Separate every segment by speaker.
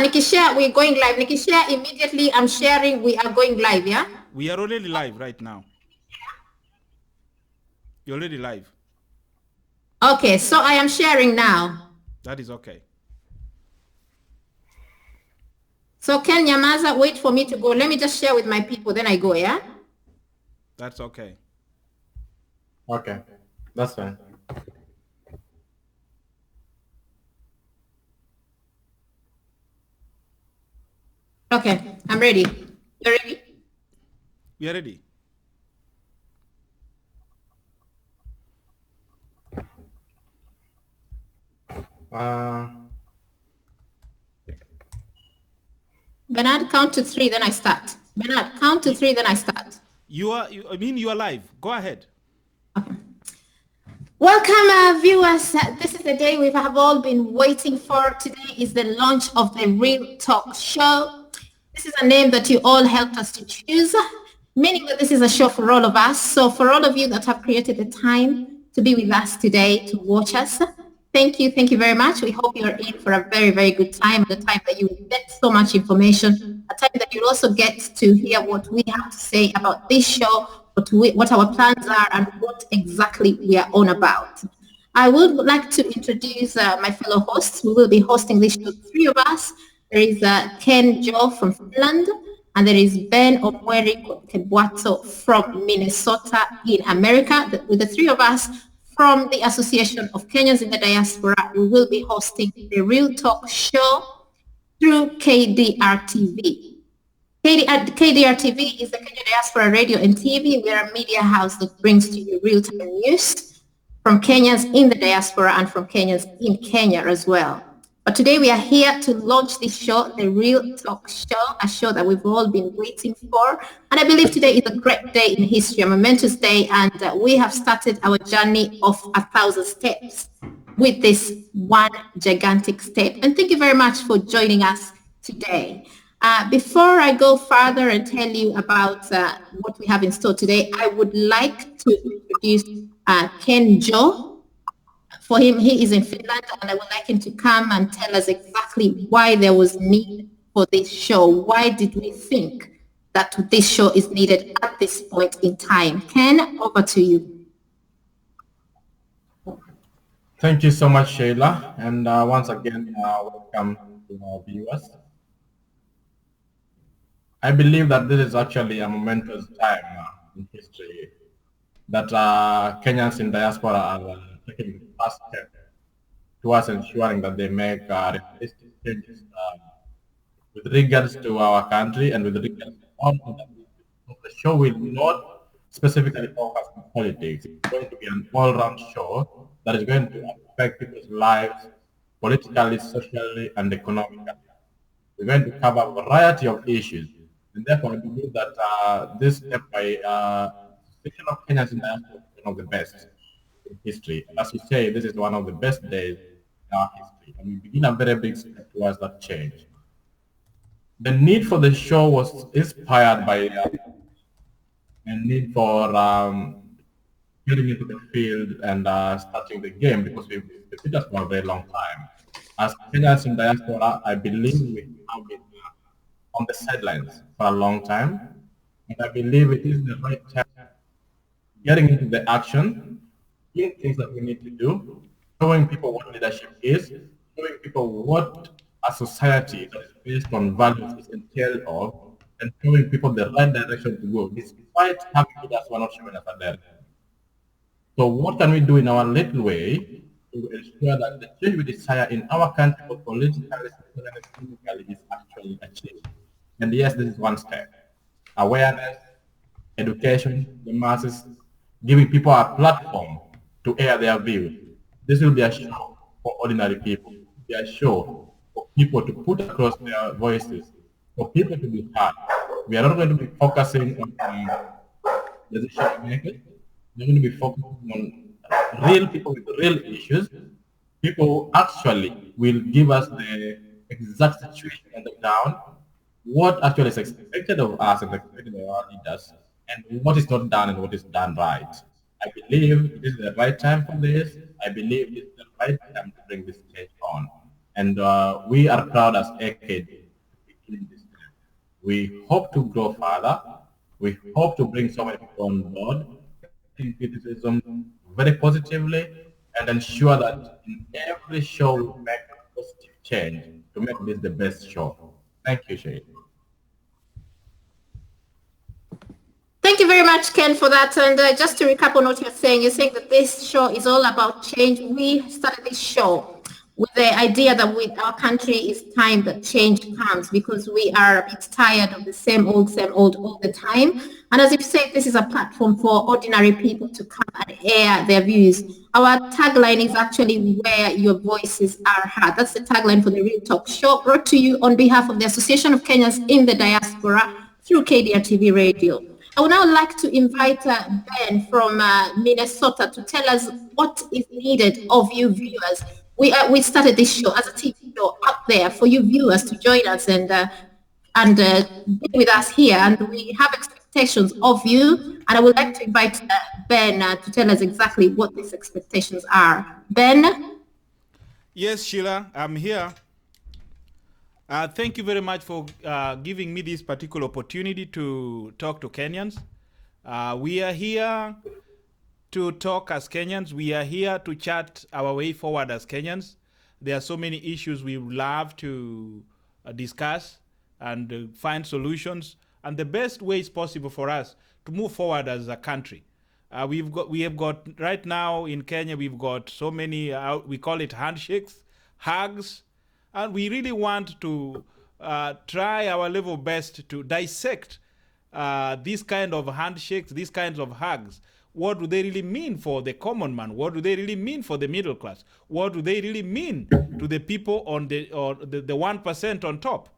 Speaker 1: Nikki, share. We're going live. Nikki, share immediately. I'm sharing. We are going live, yeah?
Speaker 2: We are already live right now. You're already live.
Speaker 1: Okay, so I am sharing now.
Speaker 2: That is okay.
Speaker 1: So Ken Nyamaza, wait for me to go. Let me just share with my people, then I go, yeah?
Speaker 2: That's okay.
Speaker 3: Okay, that's fine.
Speaker 1: Okay, I'm ready. You ready?
Speaker 2: We are ready.
Speaker 1: Bernard, count to 3, then I start. Bernard, count to 3, then I start.
Speaker 2: You are live. Go ahead.
Speaker 1: Okay. Welcome, viewers. This is the day we have all been waiting for. Today is the launch of the Real Talk Show. This is a name that you all helped us to choose, meaning that this is a show for all of us. So for all of you that have created the time to be with us today, to watch us, thank you very much. We hope you're in for a very, very good time, the time that you will get so much information, a time that you'll also get to hear what we have to say about this show, what our plans are, and what exactly we are on about. I would like to introduce my fellow hosts. We will be hosting this show, 3 of us. There is Ken Joe from Finland, and there is Ben Omweri Kebwato from Minnesota in America. With the 3 of us from the Association of Kenyans in the Diaspora, we will be hosting the Real Talk Show through KDRTV. KDRTV is the Kenya Diaspora Radio and TV. We are a media house that brings to you real-time news from Kenyans in the diaspora and from Kenyans in Kenya as well. But today we are here to launch this show, the Real Talk Show, a show that we've all been waiting for. And I believe today is a great day in history, a momentous day, and we have started our journey of 1,000 steps with this one gigantic step. And thank you very much for joining us today. Before I go further and tell you about what we have in store today, I would like to introduce Ken Joe. For him, he is in Finland, and I would like him to come and tell us exactly why there was need for this show. Why did we think that this show is needed at this point in time? Ken, over to you.
Speaker 3: Thank you so much, Sheila, and once again, welcome to our viewers. I believe that this is actually a momentous time in history that Kenyans in diaspora are taking the first step towards ensuring that they make realistic changes with regards to our country and with regards to all other issues. The show will not specifically focus on politics. It's going to be an all-round show that is going to affect people's lives politically, socially, and economically. We're going to cover a variety of issues. And therefore, I believe that this step by Association of Kenyans in Diaspora is one of the best in history. As you say, this is one of the best days in our history. And we begin a very big step towards that change. The need for the show was inspired by a need for getting into the field and starting the game because we've been us for a very long time. As Kenyans in diaspora, I believe we have been on the sidelines for a long time, and I believe it is the right time getting into the action, doing things that we need to do, showing people what leadership is, showing people what a society that is based on values is entailed of, and showing people the right direction to go, despite having leaders who are not showing us a direction. So what can we do in our little way to ensure that the change we desire in our country, both politically, socially, and economically, is actually achieved? And yes, this is one step. Awareness, education, the masses, giving people a platform to air their views. This will be a show for ordinary people. It will be a show for people to put across their voices, for people to be heard. We are not going to be focusing on decision makers. We're going to be focusing on real people with real issues. People who actually will give us the exact situation on the ground, what actually is expected of us and expected of our leaders, and what is not done and what is done right. I believe it is the right time for this. I believe it is the right time to bring this change on. and we are proud as AKD to be doing this. We hope to grow further. We hope to bring so many people on board, taking criticism very positively, and ensure that in every show we make a positive change to make this the best show. Thank you, Shay.
Speaker 1: Thank you very much, Ken, for that. And just to recap on what you're saying that this show is all about change. We started this show with the idea that with our country it's time that change comes because we are a bit tired of the same old all the time. And as you said, this is a platform for ordinary people to come and air their views. Our tagline is actually where your voices are heard. That's the tagline for the Real Talk Show, brought to you on behalf of the Association of Kenyans in the Diaspora through KDRTV Radio. I would now like to invite Ben from Minnesota to tell us what is needed of you viewers. We started this show as a TV show up there for you viewers to join us and be with us here. And we have expectations of you. And I would like to invite Ben to tell us exactly what these expectations are. Ben?
Speaker 2: Yes, Sheila, I'm here. Thank you very much for giving me this particular opportunity to talk to Kenyans. We are here to talk as Kenyans. We are here to chat our way forward as Kenyans. There are so many issues we would love to discuss and find solutions. And the best way is possible for us to move forward as a country. We have got right now in Kenya, we've got so many, we call it handshakes, hugs, and we really want to try our level best to dissect these kind of handshakes, these kinds of hugs. What do they really mean for the common man? What do they really mean for the middle class? What do they really mean to the people on the 1% on top?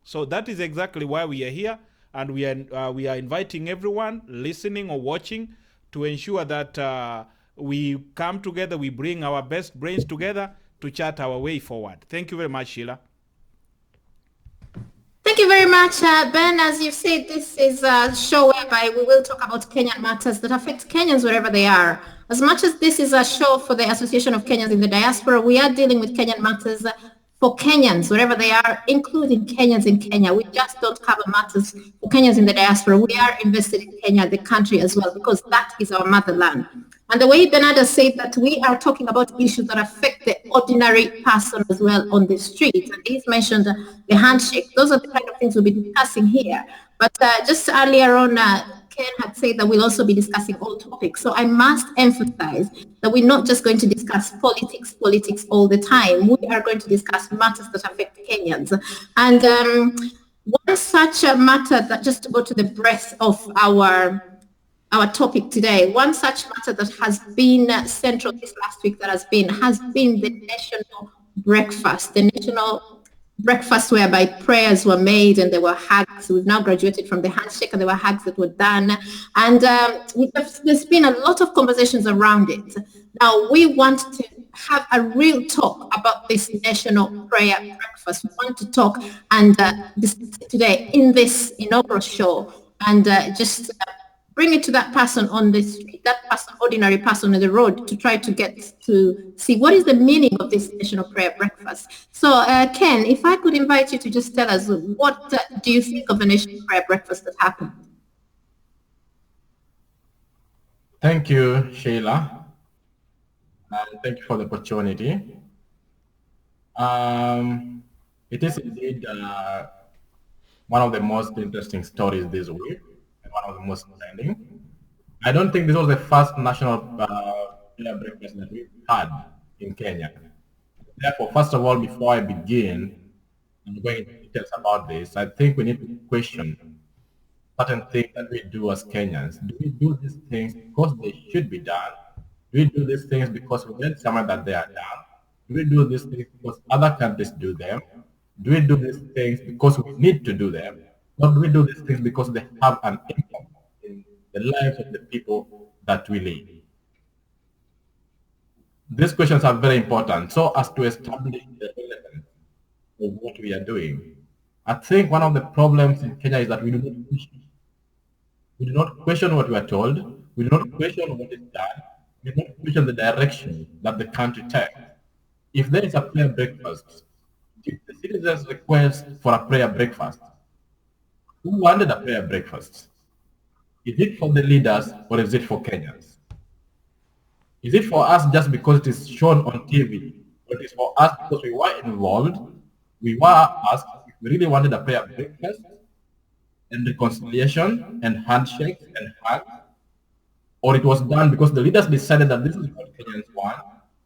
Speaker 2: So that is exactly why we are here, and we are inviting everyone listening or watching to ensure that we come together, we bring our best brains together to chart our way forward. Thank you very much, Sheila.
Speaker 1: Thank you very much, Ben. As you said, this is a show whereby we will talk about Kenyan matters that affect Kenyans wherever they are. As much as this is a show for the Association of Kenyans in the Diaspora, we are dealing with Kenyan matters for Kenyans wherever they are, including Kenyans in Kenya. We just don't cover matters for Kenyans in the diaspora. We are invested in Kenya, the country as well, because that is our motherland. And the way Bernardo said that we are talking about issues that affect the ordinary person as well on the street. And he's mentioned the handshake. Those are the kind of things we'll be discussing here. But just earlier on, Ken had said that we'll also be discussing all topics. So I must emphasize that we're not just going to discuss politics all the time. We are going to discuss matters that affect Kenyans. And one such a matter that, just to go to the breadth of our topic today, one such matter that has been central this last week has been the national breakfast, whereby prayers were made and there were hugs. We've now graduated from the handshake and there were hugs that were done. And there's been a lot of conversations around it. Now we want to have a real talk about this national prayer breakfast. We want to talk and discuss it today in this inaugural show and just bring it to that person on the street, that person, ordinary person on the road, to try to get to see what is the meaning of this national prayer breakfast. So, Ken, if I could invite you to just tell us, what do you think of the national prayer breakfast that happened?
Speaker 3: Thank you, Sheila. And thank you for the opportunity. It is indeed one of the most interesting stories this week. One of the most trending. I don't think this was the first national prayer breakfast that we've had in Kenya. Therefore, first of all, before I begin, I'm going into details about this. I think we need to question certain things that we do as Kenyans. Do we do these things because they should be done? Do we do these things because we read somewhere that they are done? Do we do these things because other countries do them? Do we do these things because we need to do them? Or do we do these things because they have an impact in the lives of the people that we lead? These questions are very important so as to establish the relevance of what we are doing. I think one of the problems in Kenya is that we do not question. We do not question what we are told. We do not question what is done. We do not question the direction that the country takes. If there is a prayer breakfast the citizens' request for a prayer breakfast, who wanted a prayer breakfast? Is it for the leaders or is it for Kenyans? Is it for us just because it is shown on TV? Or it is for us because we were involved? We were asked if we really wanted a prayer breakfast and reconciliation and handshakes and hugs, or it was done because the leaders decided that this is what Kenyans want,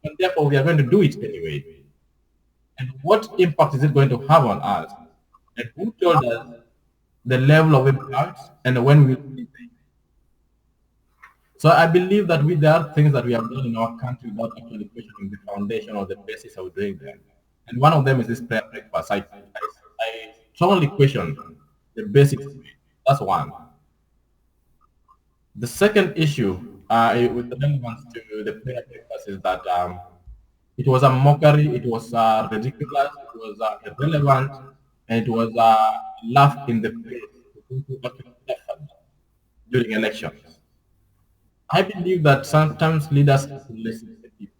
Speaker 3: and therefore we are going to do it anyway. And what impact is it going to have on us? And who told us the level of impact and when we will see things? So I believe that there are things that we have done in our country without actually questioning the foundation or the basis of doing them. And one of them is this prayer breakfast. I strongly question the basics of it. That's one. The second issue with the relevance to the prayer breakfast is that it was a mockery, it was ridiculous, it was irrelevant, and it was a laugh in the face to people who actually suffered during elections. I believe that sometimes leaders have to listen to the people.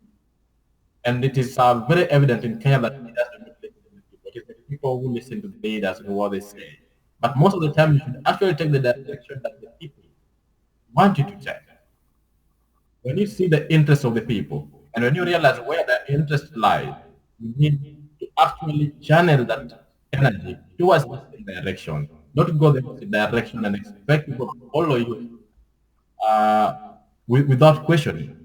Speaker 3: And it is very evident in Kenya that leaders do not listen to the people. It is the people who listen to the leaders and what they say. But most of the time, you should actually take the direction that the people want you to take. When you see the interest of the people, and when you realize where the interest lies, you need to actually channel that energy towards the direction, not go the opposite direction and expect people to follow you without questioning.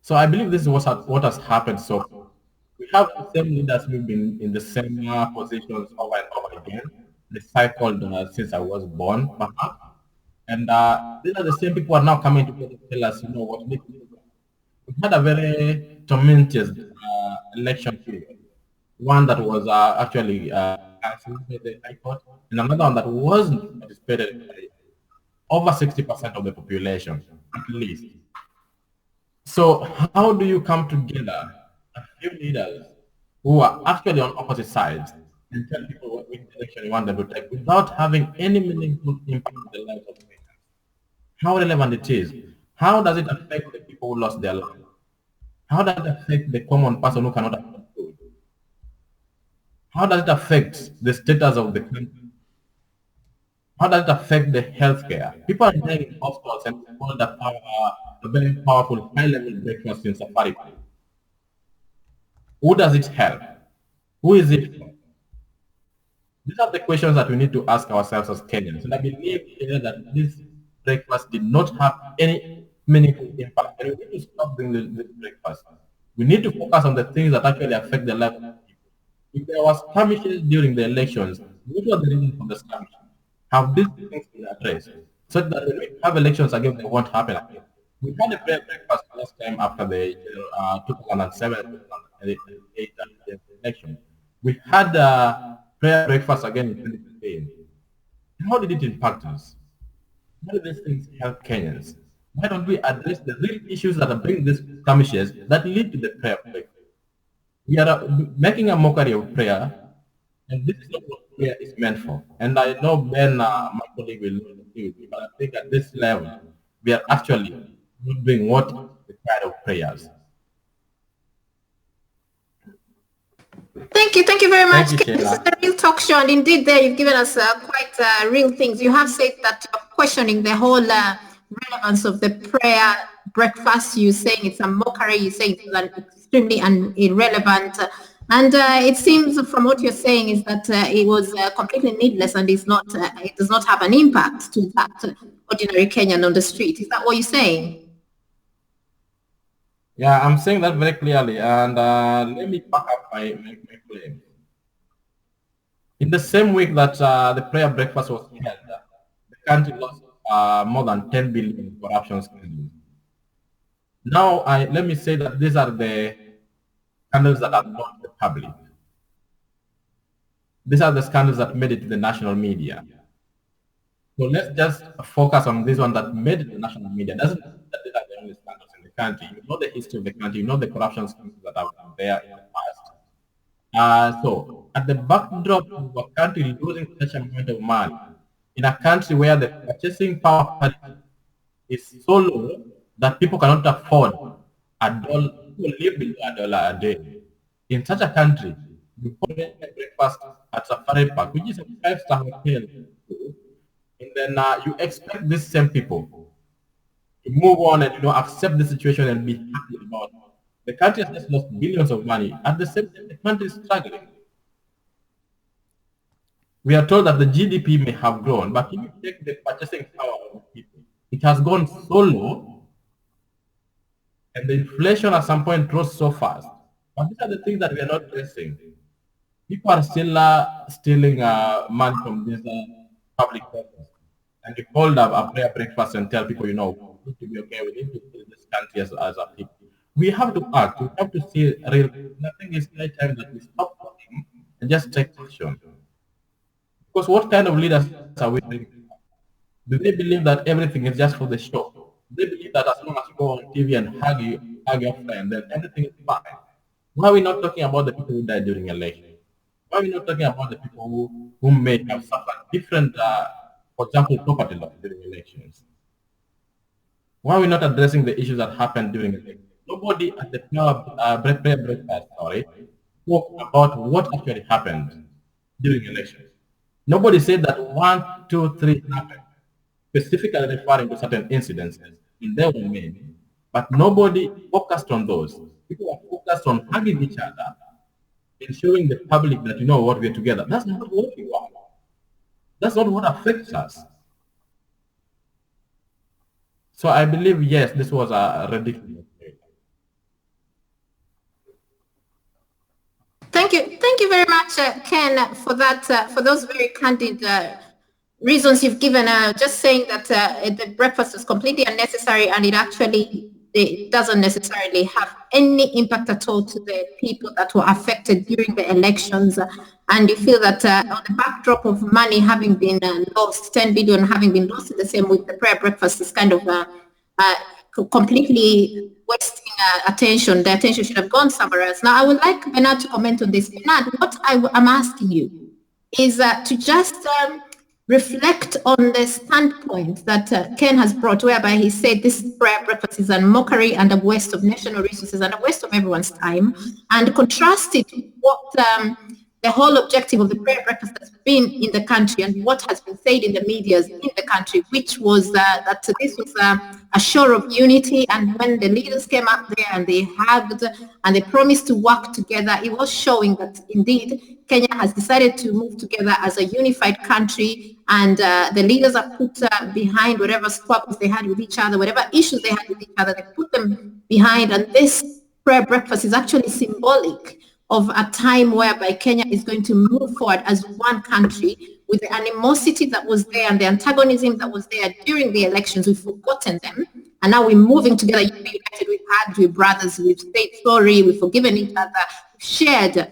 Speaker 3: So I believe this is what has happened so far. We have the same leaders who've been in the same positions over and over again, recycled since I was born, perhaps. And these are the same people who are now coming to tell us, what we need to do. We had a very tumultuous election period. One that was actually cancelled by the High Court, and another one that wasn't participated by over 60% of the population, at least. So how do you come together, a few leaders who are actually on opposite sides, and tell people which direction you want them to take without having any meaningful impact on the lives of Kenyans? How relevant it is? How does it affect the people who lost their lives? How does it affect the common person who cannot afford food? How does it affect the status of the country? How does it affect the healthcare? People are dying in hospitals and call the very powerful high-level breakfast in Safari. Who does it help? Who is it for? These are the questions that we need to ask ourselves as Kenyans. And I believe here that this breakfast did not have any meaningful impact. And we need to stop doing this breakfast. We need to focus on the things that actually affect the life of people. If there was skirmishes during the elections, what was the reason for the skirmishes? Have these things been addressed so that when we have elections again, they won't happen again? We had a prayer breakfast last time after the 2007 2008 election. We had a prayer breakfast again in 2015. How did it impact us? How do these things help Kenyans? Why don't we address the real issues that are bringing these skirmishes that lead to the prayer breakfast? We are making a mockery of prayer, and this is not what prayer is meant for. And I know Ben, my colleague, will agree with me, but I think at this level, we are actually not doing what is required of prayers.
Speaker 1: Thank you very much.
Speaker 3: Thank you,
Speaker 1: This is
Speaker 3: Sheila.
Speaker 1: a real talk show, and indeed, there you've given us quite real things. You have said that you're questioning the whole relevance of the prayer breakfast. You're saying it's a mockery. You're saying it's extremely irrelevant. And it seems from what you're saying is that it was completely needless and it's not, it does not have an impact to that ordinary Kenyan on the street. Is that what you're saying?
Speaker 3: Yeah, I'm saying that very clearly, and let me back up my claim. In the same week that the prayer breakfast was held, the country lost more than 10 billion in corruption scandals. Now, let me say that these are the scandals that are known to the public. These are the scandals that made it to the national media. So let's just focus on this one that made it to the national media. Doesn't mean that these are the only scandals in the country. You know the history of the country. You know the corruption scandals that have been there in the past. So at the backdrop of a country losing such amount of money, in a country where the purchasing power is so low that people cannot afford $1, people live below $1 a day. In such a country, you hold a breakfast at Safari Park, which is a five-star hotel, and then you expect these same people to move on and accept the situation and be happy about it. The country has just lost billions of money. At the same time, the country is struggling. We are told that the GDP may have grown, but if you take the purchasing power of the people, it has gone so low, and the inflation at some point rose so fast. But these are the things that we are not addressing. People are still stealing money from these public purposes. And you hold up a prayer breakfast and tell people, we need to be okay, we need to build this country as a people. We have to act, we have to see real. Nothing is high time that we stop talking and just take action. Because what kind of leaders are we bringing? Do they believe that everything is just for the show? Do they believe that as long as you go on TV and hug your friend, then everything is fine? Why are we not talking about the people who died during election? Why are we not talking about the people who may have suffered different, for example, property loss during elections? Why are we not addressing the issues that happened during elections? Nobody at the prayer breakfast, spoke about what actually happened during elections. Nobody said that 1, 2, 3 happened, specifically referring to certain incidences, and they were made, but nobody focused on those. People are focused on hugging each other and showing the public that what, we're together. That's not what we want. That's not what affects us. So I believe, yes, this was a ridiculous.
Speaker 1: Thank you very much, Ken, for that, for those very candid reasons you've given. Just saying that the breakfast is completely unnecessary, and it doesn't necessarily have any impact at all to the people that were affected during the elections. And you feel that on the backdrop of money having been lost, 10 billion having been lost in the same week, the prayer breakfast is kind of completely wasting attention. The attention should have gone somewhere else. Now, I would like Bernard to comment on this. Bernard, what I'm asking you is to just reflect on the standpoint that Ken has brought, whereby he said this prayer breakfast is a mockery and a waste of national resources and a waste of everyone's time, and contrast it with what the whole objective of the prayer breakfast has been in the country and what has been said in the media in the country, which was that this was a show of unity. And when the leaders came up there and they hugged and they promised to work together, it was showing that indeed Kenya has decided to move together as a unified country, and the leaders are put behind whatever squabbles they had with each other, whatever issues they had with each other, they put them behind. And this prayer breakfast is actually symbolic of a time whereby Kenya is going to move forward as one country, with the animosity that was there and the antagonism that was there during the elections. We've forgotten them, and now we're moving together. You've been united, we've hugged, we're brothers, we've said sorry, we've forgiven each other, we've shared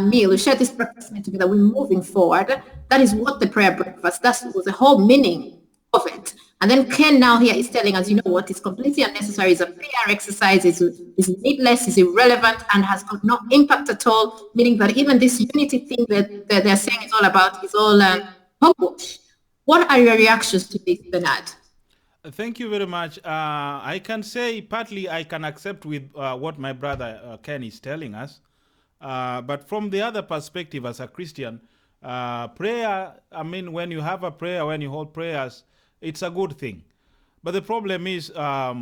Speaker 1: meal, we shared this breakfast meal together, we're moving forward. That is what the prayer breakfast, that was the whole meaning of it. And then Ken now here is telling us, what is completely unnecessary, is a PR exercise, is needless, is irrelevant, and has got no impact at all, meaning that even this unity thing that they're saying is all about is all hogwash. What are your reactions to this, Bernard?
Speaker 2: Thank you very much. I can say partly I can accept with what my brother Ken is telling us. But from the other perspective, as a Christian, prayer, when you have a prayer, when you hold prayers, it's a good thing. But the problem is, are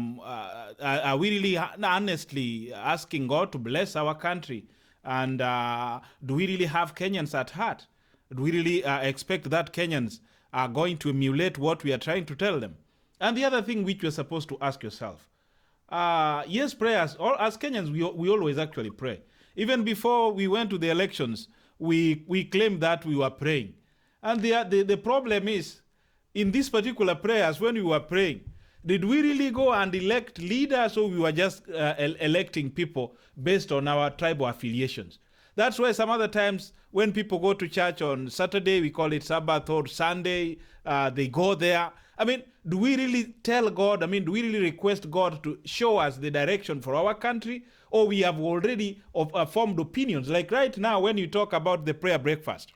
Speaker 2: we really honestly asking God to bless our country? And do we really have Kenyans at heart? Do we really expect that Kenyans are going to emulate what we are trying to tell them? And the other thing which you're supposed to ask yourself, yes, prayers, as Kenyans, we always actually pray. Even before we went to the elections, we claimed that we were praying. And the problem is, in these particular prayers, when we were praying, did we really go and elect leaders, or we were just electing people based on our tribal affiliations? That's why some other times when people go to church on Saturday, we call it Sabbath, or Sunday, they go there. Do we really tell God, do we really request God to show us the direction for our country? Or we have already formed opinions? Like right now, when you talk about the prayer breakfast,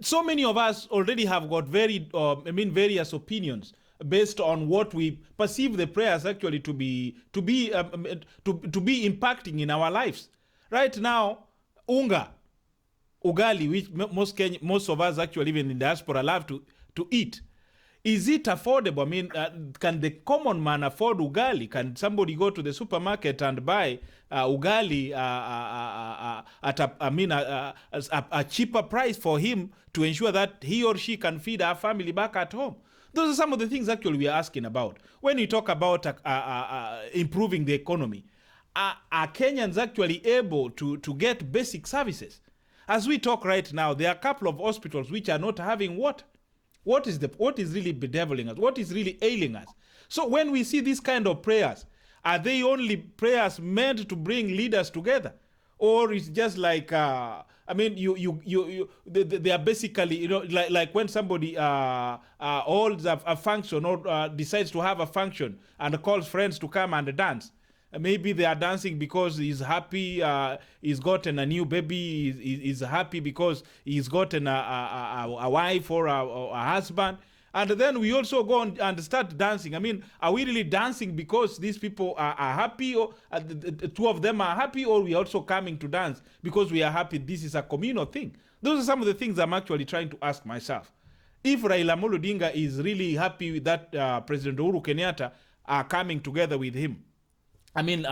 Speaker 2: so many of us already have got various opinions based on what we perceive the prayers actually to be impacting in our lives. Right now, unga, ugali, which most of us actually even in diaspora love to eat. Is it affordable? I mean, can the common man afford ugali? Can somebody go to the supermarket and buy ugali at a cheaper price for him to ensure that he or she can feed our family back at home? Those are some of the things actually we are asking about. When you talk about improving the economy, are Kenyans actually able to get basic services? As we talk right now, there are a couple of hospitals which are not having water. What is really bedeviling us? What is really ailing us? So when we see these kind of prayers, are they only prayers meant to bring leaders together, or it's just like I mean, they are basically, you know, like when somebody holds a function or decides to have a function and calls friends to come and dance. Maybe they are dancing because he's happy, he's gotten a new baby, he's happy because he's gotten a wife or a husband. And then we also go and start dancing. I mean, are we really dancing because these people are happy, or the two of them are happy, or we are also coming to dance because we are happy? This is a communal thing. Those are some of the things I'm actually trying to ask myself. If Raila Amolo Odinga is really happy with that President Uhuru Kenyatta are coming together with him, I mean,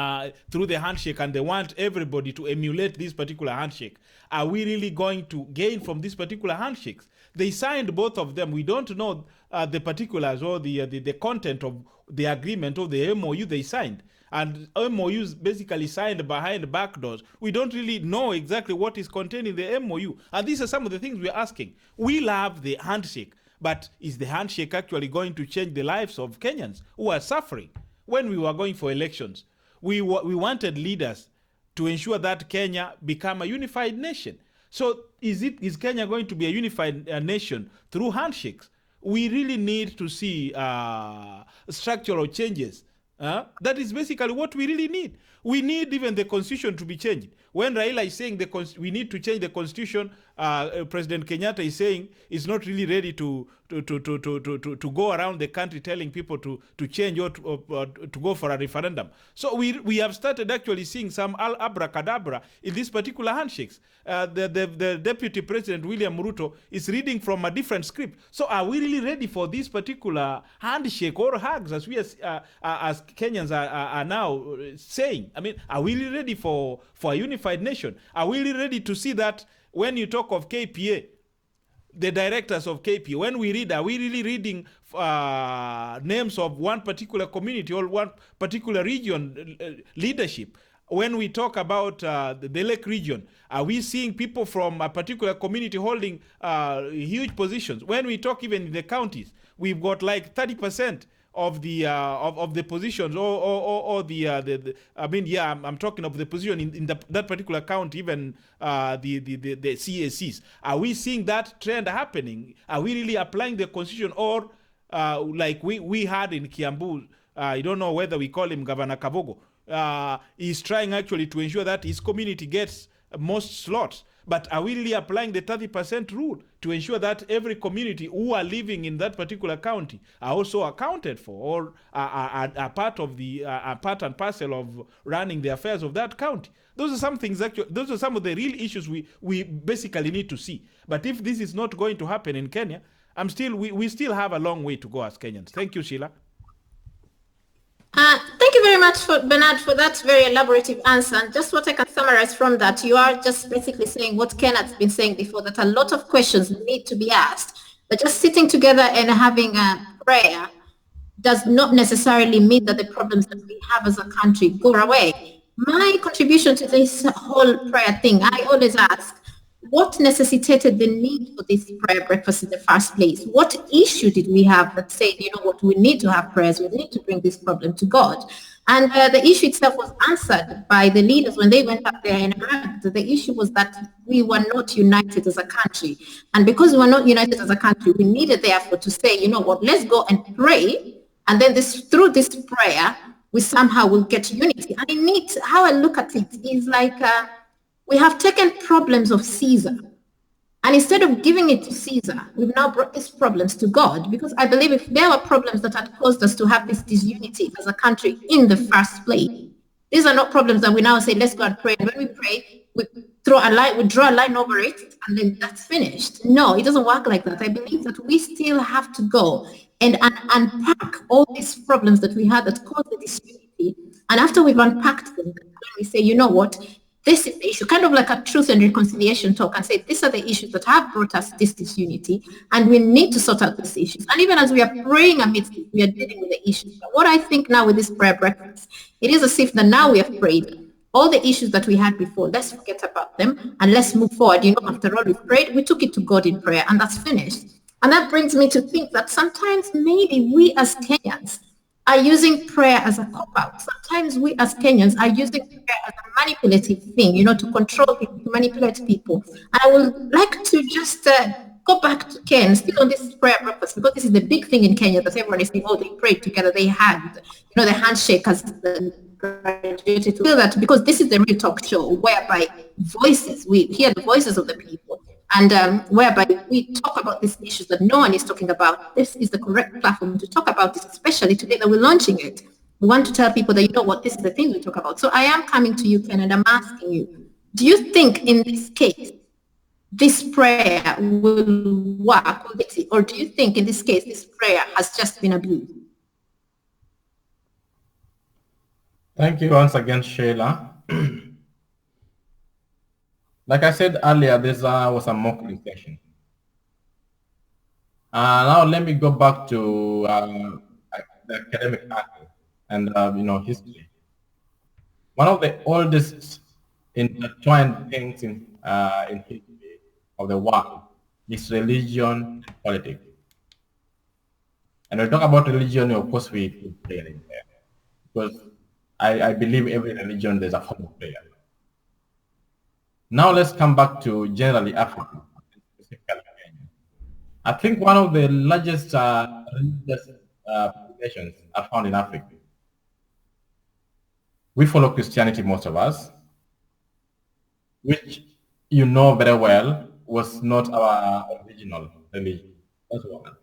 Speaker 2: through the handshake, and they want everybody to emulate this particular handshake, are we really going to gain from these particular handshakes? They signed both of them. We don't know the particulars or the content of the agreement or the MOU they signed. And MOUs basically signed behind back doors. We don't really know exactly what is contained in the MOU. And these are some of the things we're asking. We love the handshake, but is the handshake actually going to change the lives of Kenyans who are suffering? When we were going for elections, we wanted leaders to ensure that Kenya become a unified nation. So is Kenya going to be a unified nation through handshakes? We really need to see structural changes. That is basically what we really need. We need even the constitution to be changed. When Raila is saying we need to change the constitution, President Kenyatta is saying he's not really ready to go around the country telling people to change or to go for a referendum. So we have started actually seeing some abracadabra in these particular handshakes. The Deputy President William Ruto is reading from a different script. So are we really ready for this particular handshake or hugs as Kenyans are now saying? I mean, are we really ready for a unified nation? Are we really ready to see that when you talk of KPA, the directors of KPA, when we read, are we really reading names of one particular community or one particular region leadership? When we talk about the Lake region, are we seeing people from a particular community holding huge positions? When we talk even in the counties, we've got like 30% of the positions or the I mean, yeah, I'm talking of the position in that particular county, even the CACs. Are we seeing that trend happening? Are we really applying the constitution, or like we had in Kiambu? I don't know whether we call him Governor Kabogo. He's trying actually to ensure that his community gets most slots. But are we really applying the 30% rule to ensure that every community who are living in that particular county are also accounted for, or are part of part and parcel of running the affairs of that county? Those are some things actually. Those are some of the real issues we basically need to see. But if this is not going to happen in Kenya, we still have a long way to go as Kenyans. Thank you, Sheila.
Speaker 1: Thank you very much, Bernard, for that very elaborative answer. And just what I can summarize from that, you are just basically saying what Ken has been saying before, that a lot of questions need to be asked. But just sitting together and having a prayer does not necessarily mean that the problems that we have as a country go away. My contribution to this whole prayer thing, I always ask, what necessitated the need for this prayer breakfast in the first place? What issue did we have that said, you know what, we need to have prayers, we need to bring this problem to God? And the issue itself was answered by the leaders when they went up there and argued. The issue was that we were not united as a country. And because we were not united as a country, we needed therefore to say, you know what, let's go and pray. And then through this prayer, we somehow will get unity. And how I look at it is like, we have taken problems of Caesar, and instead of giving it to Caesar, we've now brought these problems to God, because I believe if there were problems that had caused us to have this disunity as a country in the first place, These are not problems that we now say, let's go and pray. And when we pray, we throw a line, we draw a line over it, and then that's finished. No, it doesn't work like that. I believe that we still have to go and unpack all these problems that we had that caused the disunity. And after we've unpacked them, we say, you know what? This is the issue, kind of like a truth and reconciliation talk, and say, these are the issues that have brought us this disunity, and we need to sort out these issues. And even as we are praying amidst it, we are dealing with the issues. But what I think now with this prayer breakfast, it is as if that now we have prayed all the issues that we had before, let's forget about them and let's move forward. After all we've prayed, we took it to God in prayer, and that's finished. And that brings me to think that sometimes maybe we as Kenyans are using prayer as a cop-out. Sometimes we as Kenyans are using prayer as a manipulative thing, to control people, to manipulate people. And I would like to just go back to Ken, still on this prayer breakfast, because this is the big thing in Kenya that everyone is saying, oh, they prayed together, they had, the handshake has graduated to feel that, because this is the real talk show whereby we hear the voices of the people, and whereby we talk about these issues that no one is talking about. This is the correct platform to talk about this, especially today that we're launching it. We want to tell people that, this is the thing we talk about. So I am coming to you, Ken, and I'm asking you, do you think in this case, this prayer will work, or do you think in this case, this prayer has just been abused?
Speaker 3: Thank you once again, Sheila. Like I said earlier, this was a mockery session. Now let me go back to the academic article and history. One of the oldest intertwined things in history of the world is religion and politics. And when we talk about religion, of course, we put prayer in there, because I believe every religion there's a form of prayer. Now let's come back to generally Africa, specifically Kenya. I think one of the largest religious populations are found in Africa. We follow Christianity, most of us, which you know very well was not our original religion. That's one.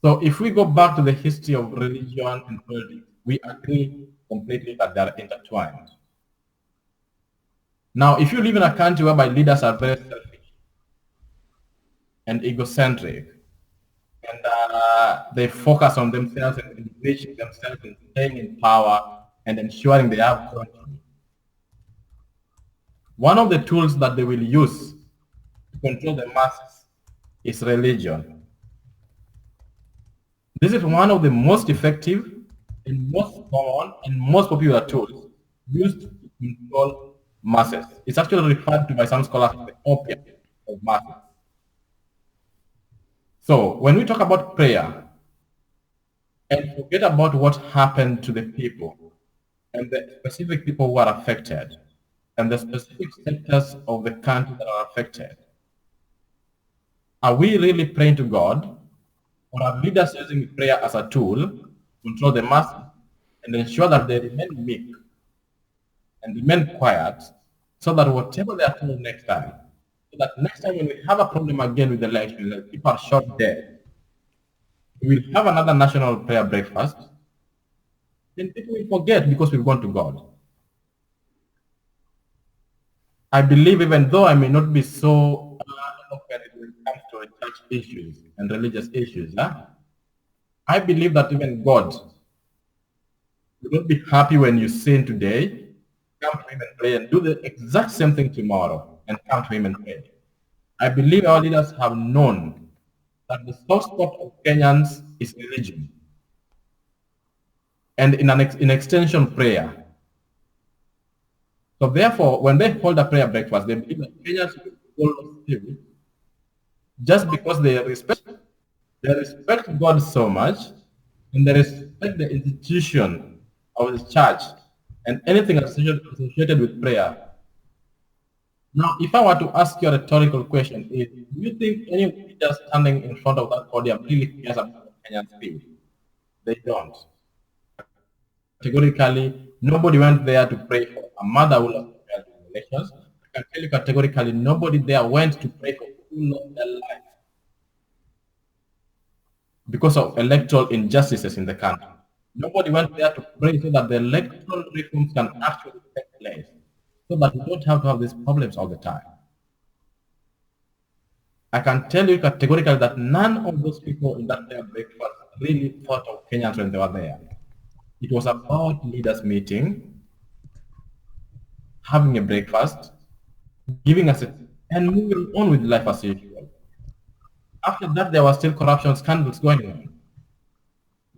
Speaker 3: So if we go back to the history of religion and politics, we agree completely that they are intertwined. Now, if you live in a country whereby leaders are very selfish and egocentric, and they focus on themselves and enriching themselves and staying in power and ensuring they have control, one of the tools that they will use to control the masses is religion. This is one of the most effective and most common and most popular tools used to control masses. It's actually referred to by some scholars as the opium of masses. So when we talk about prayer and forget about what happened to the people and the specific people who are affected and the specific sectors of the country that are affected, are we really praying to God, or are leaders using prayer as a tool to control the masses and ensure that they remain meek and remain quiet, so that whatever they are told next time, so that next time when we have a problem again with the election, like people are shot dead, we will have another national prayer breakfast, then people will forget because we've gone to God. I believe, even though I may not be so eloquent when it comes to church issues and religious issues, I believe that even God will not be happy when you sin today, come to him and pray, and do the exact same thing tomorrow and come to him and pray. I believe our leaders have known that the soft spot of Kenyans is religion, and in extension, prayer. So therefore, when they hold a prayer breakfast, they believe that Kenyans will follow through just because they respect God so much, and they respect the institution of the church and anything associated with prayer. Now, if I were to ask you a rhetorical question, do you think any leader standing in front of that podium really cares about Kenyans feel? They don't. Categorically, nobody went there to pray for a mother who lost her elections. I can tell you categorically, nobody there went to pray for who lost their life because of electoral injustices in the country. Nobody went there to pray so that the electoral reforms can actually take place, so that we don't have to have these problems all the time. I can tell you categorically that none of those people in that prayer breakfast really thought of Kenyans when they were there. It was about leaders meeting, having a breakfast, giving us and moving on with life as usual. After that, there were still corruption scandals going on,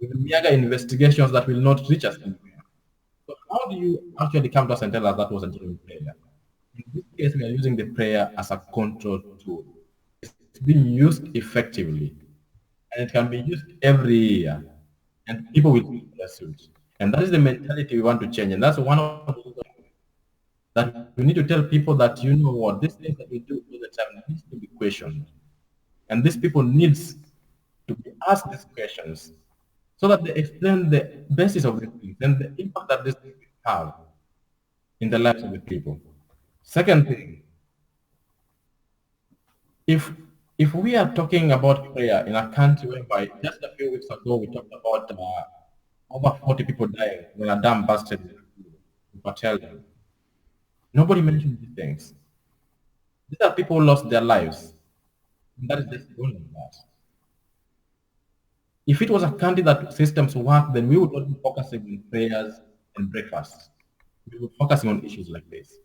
Speaker 3: with mega investigations that will not reach us anywhere. So how do you actually come to us and tell us that was a genuine prayer? In this case, we are using the prayer as a control tool. It's being used effectively, and it can be used every year, and people will take their suits. And that is the mentality we want to change, and that's one of the things that we need to tell people that, you know what, these things that we do all the time needs to be questioned. And these people needs to be asked these questions so that they explain the basis of these things and the impact that these things have in the lives of the people. Second thing, if if we are talking about prayer in a country whereby just a few weeks ago we talked about over 40 people dying when a dam busted in Patelia, nobody mentioned these things. These are people who lost their lives. And that is just only that. If it was a country that systems work, then we would not be focusing on prayers and breakfasts. We would be focusing on issues like this.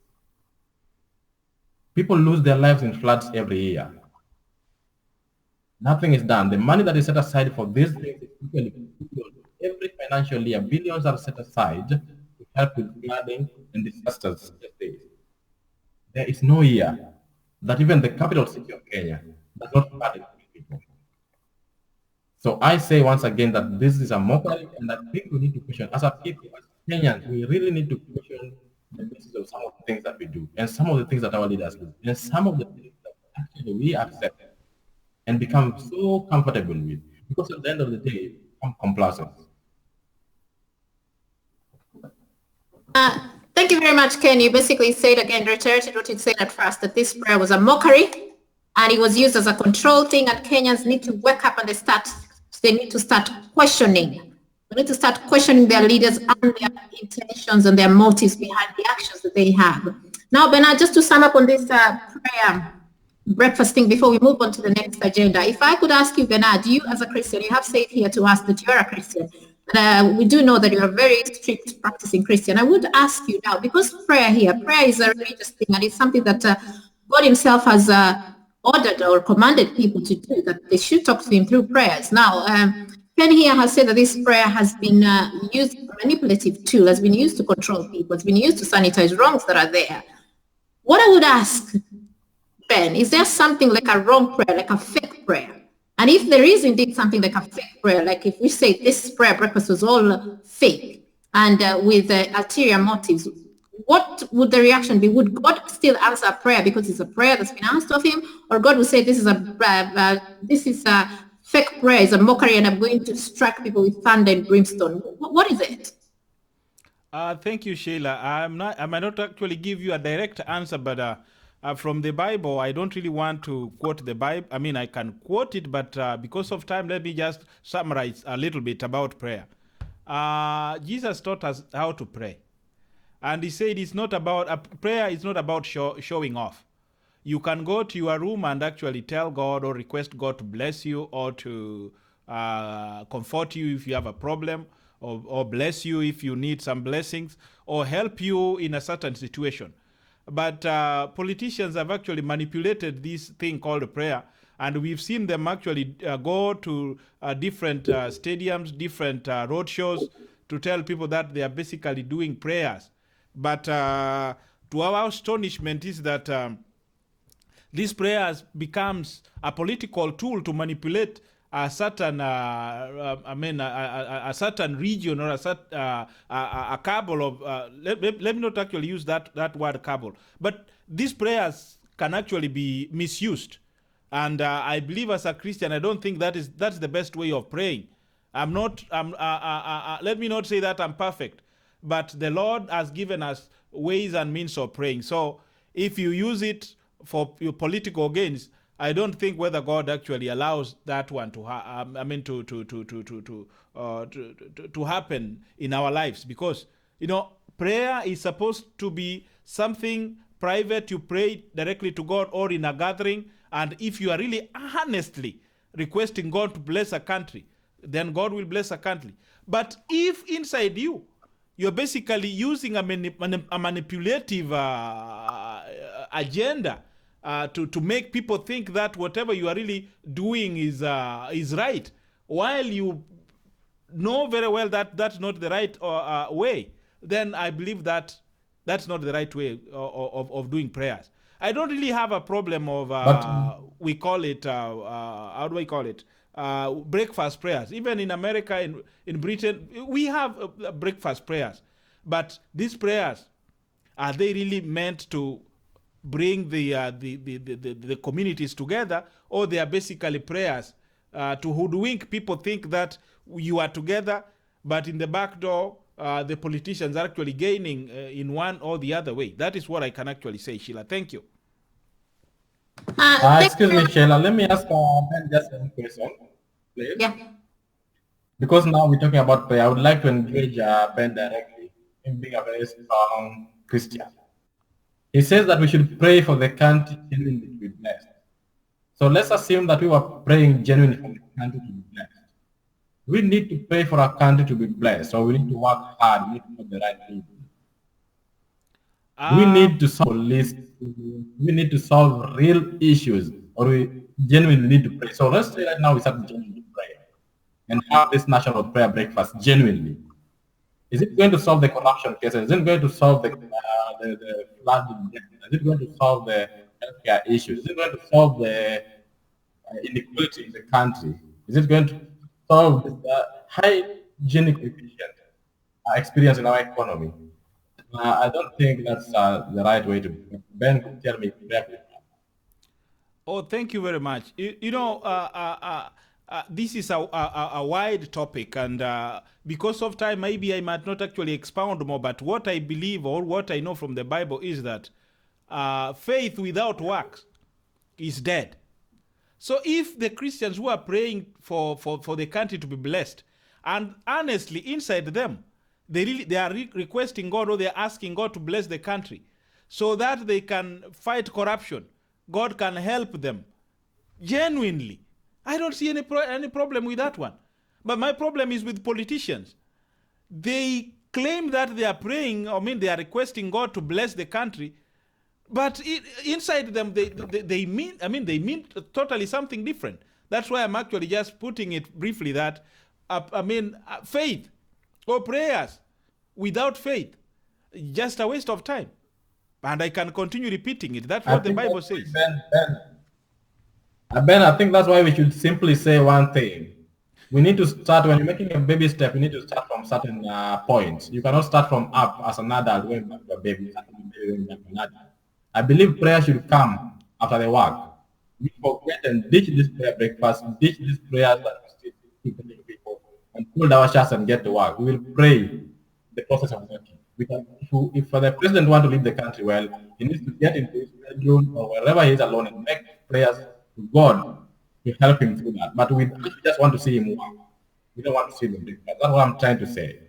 Speaker 3: People lose their lives in floods every year. Nothing is done. The money that is set aside for these things is usually every financial year. Billions are set aside to help with flooding and disasters. There is no year that even the capital city of Kenya does not flood people. So I say once again that this is a mockery, and I think we need to question, as a people, as Kenyans, we really need to question the basis of some of the things that we do, and some of the things that our leaders do, and some of the things that actually we accept and become so comfortable with, because at the end of the day, I'm complacent.
Speaker 1: Thank you very much, Ken. You basically said again, reiterated what you said at first, that this prayer was a mockery and it was used as a control thing, and Kenyans need to wake up and they need to start questioning. They need to start questioning their leaders and their intentions and their motives behind the actions that they have. Now, Bernard, just to sum up on this prayer breakfast thing before we move on to the next agenda, if I could ask you, Bernard, you as a Christian, you have said here to us that you're a Christian. We do know that you're a very strict practicing Christian. I would ask you now, because prayer is a religious thing, and it's something that God himself has ordered or commanded people to do, that they should talk to him through prayers. Now, Ken here has said that this prayer has been used, a manipulative tool, has been used to control people, it's been used to sanitize wrongs that are there. What I would ask, Ben, is there something like a wrong prayer, like a fake prayer? And if there is indeed something like a fake prayer, like if we say this prayer breakfast was all fake and with ulterior motives, what would the reaction be? Would God still answer a prayer because it's a prayer that's been asked of him? Or God would say this is a fake prayer, it's a mockery, and I'm going to strike people with thunder and brimstone? What is it?
Speaker 2: Thank you, Sheila. I might not actually give you a direct answer, but from the Bible, I don't really want to quote the Bible. I mean, I can quote it, but because of time, let me just summarize a little bit about prayer. Jesus taught us how to pray. And he said it's not about, prayer is not about showing off. You can go to your room and actually tell God or request God to bless you or to comfort you if you have a problem, or bless you if you need some blessings, or help you in a certain situation. But politicians have actually manipulated this thing called prayer, and we've seen them actually go to different stadiums, different road shows to tell people that they are basically doing prayers. But to our astonishment is that this prayer becomes a political tool to manipulate a certain, a certain region or a cabal of. Let me not actually use that word cabal, but these prayers can actually be misused, and I believe as a Christian, I don't think that's the best way of praying. I'm not. Let me not say that I'm perfect, but the Lord has given us ways and means of praying. So if you use it for your political gains, I don't think whether God actually allows that one to to happen in our lives, because prayer is supposed to be something private. You pray directly to God or in a gathering, and if you are really honestly requesting God to bless a country, then God will bless a country. But if inside you're basically using a manipulative agenda to make people think that whatever you are really doing is right, while you know very well that that's not the right way, then I believe that that's not the right way of doing prayers. I don't really have a problem of we call it how do I call it, breakfast prayers. Even in America, in Britain, we have breakfast prayers. But these prayers, are they really meant to bring the communities together, or they are basically prayers to hoodwink people, think that you are together, but in the back door, the politicians are actually gaining in one or the other way? That is what I can actually say, Sheila. Thank you.
Speaker 3: Excuse me, Sheila. Let me ask Ben just one question, please.
Speaker 1: Yeah.
Speaker 3: Because now we're talking about prayer, I would like to engage Ben directly, him being a very strong Christian. He says that we should pray for the country genuinely to be blessed. So let's assume that we were praying genuinely for the country to be blessed. We need to pray for our country to be blessed, so we need to work hard, we need to do the right thing. We need to solve lists, we need to solve real issues, or we genuinely need to pray. So let's say right now we start genuinely pray and have this national prayer breakfast genuinely. Is it going to solve the corruption cases? Is it going to solve the flooding? Is it going to solve the healthcare issues? Is it going to solve the inequality in the country? Is it going to solve the high Gini coefficient experience in our economy? I don't think that's the right way to. Ben could tell me exactly.
Speaker 2: Oh, thank you very much. This is a wide topic, and because of time, maybe I might not actually expound more, but what I believe or what I know from the Bible is that faith without works is dead. So if the Christians who are praying for the country to be blessed, and honestly, inside them, they are requesting God, or they are asking God to bless the country so that they can fight corruption, God can help them genuinely, I don't see any problem with that one. But my problem is with politicians. They claim that they are praying, they are requesting God to bless the country, but inside them they mean totally something different. That's why I'm actually just putting it briefly that faith or prayers without faith, just a waste of time. And I can continue repeating it. That's what the Bible says.
Speaker 3: Ben, I think that's why we should simply say one thing. We need to start, when you're making a baby step, you need to start from certain points. You cannot start from up as an adult going back to a baby. I believe prayer should come after the work. We forget and ditch this prayer breakfast, ditch these prayers that we still keep people, and pull our shots and get to work. We will pray the process of working. We can, if the president wants to lead the country well, he needs to get into his bedroom or wherever he is alone and make prayers to God to help him through that. But we just want to see him work. We don't want to see them. That's what I'm trying to say.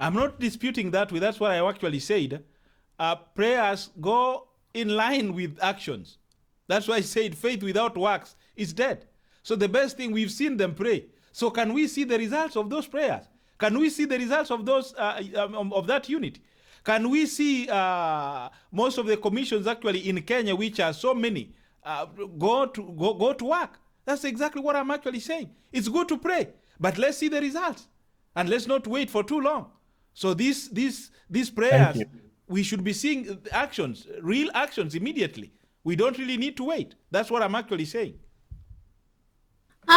Speaker 2: I'm not disputing that. That's what I actually said. Prayers go in line with actions. That's why I said faith without works is dead. So the best thing, we've seen them pray. So can we see the results of those prayers? Can we see the results of those of that unity? Can we see most of the commissions actually in Kenya, which are so many, go to work? That's exactly what I'm actually saying. It's good to pray, but let's see the results, and let's not wait for too long. So these prayers, we should be seeing actions, real actions immediately. We don't really need to wait. That's what I'm actually saying.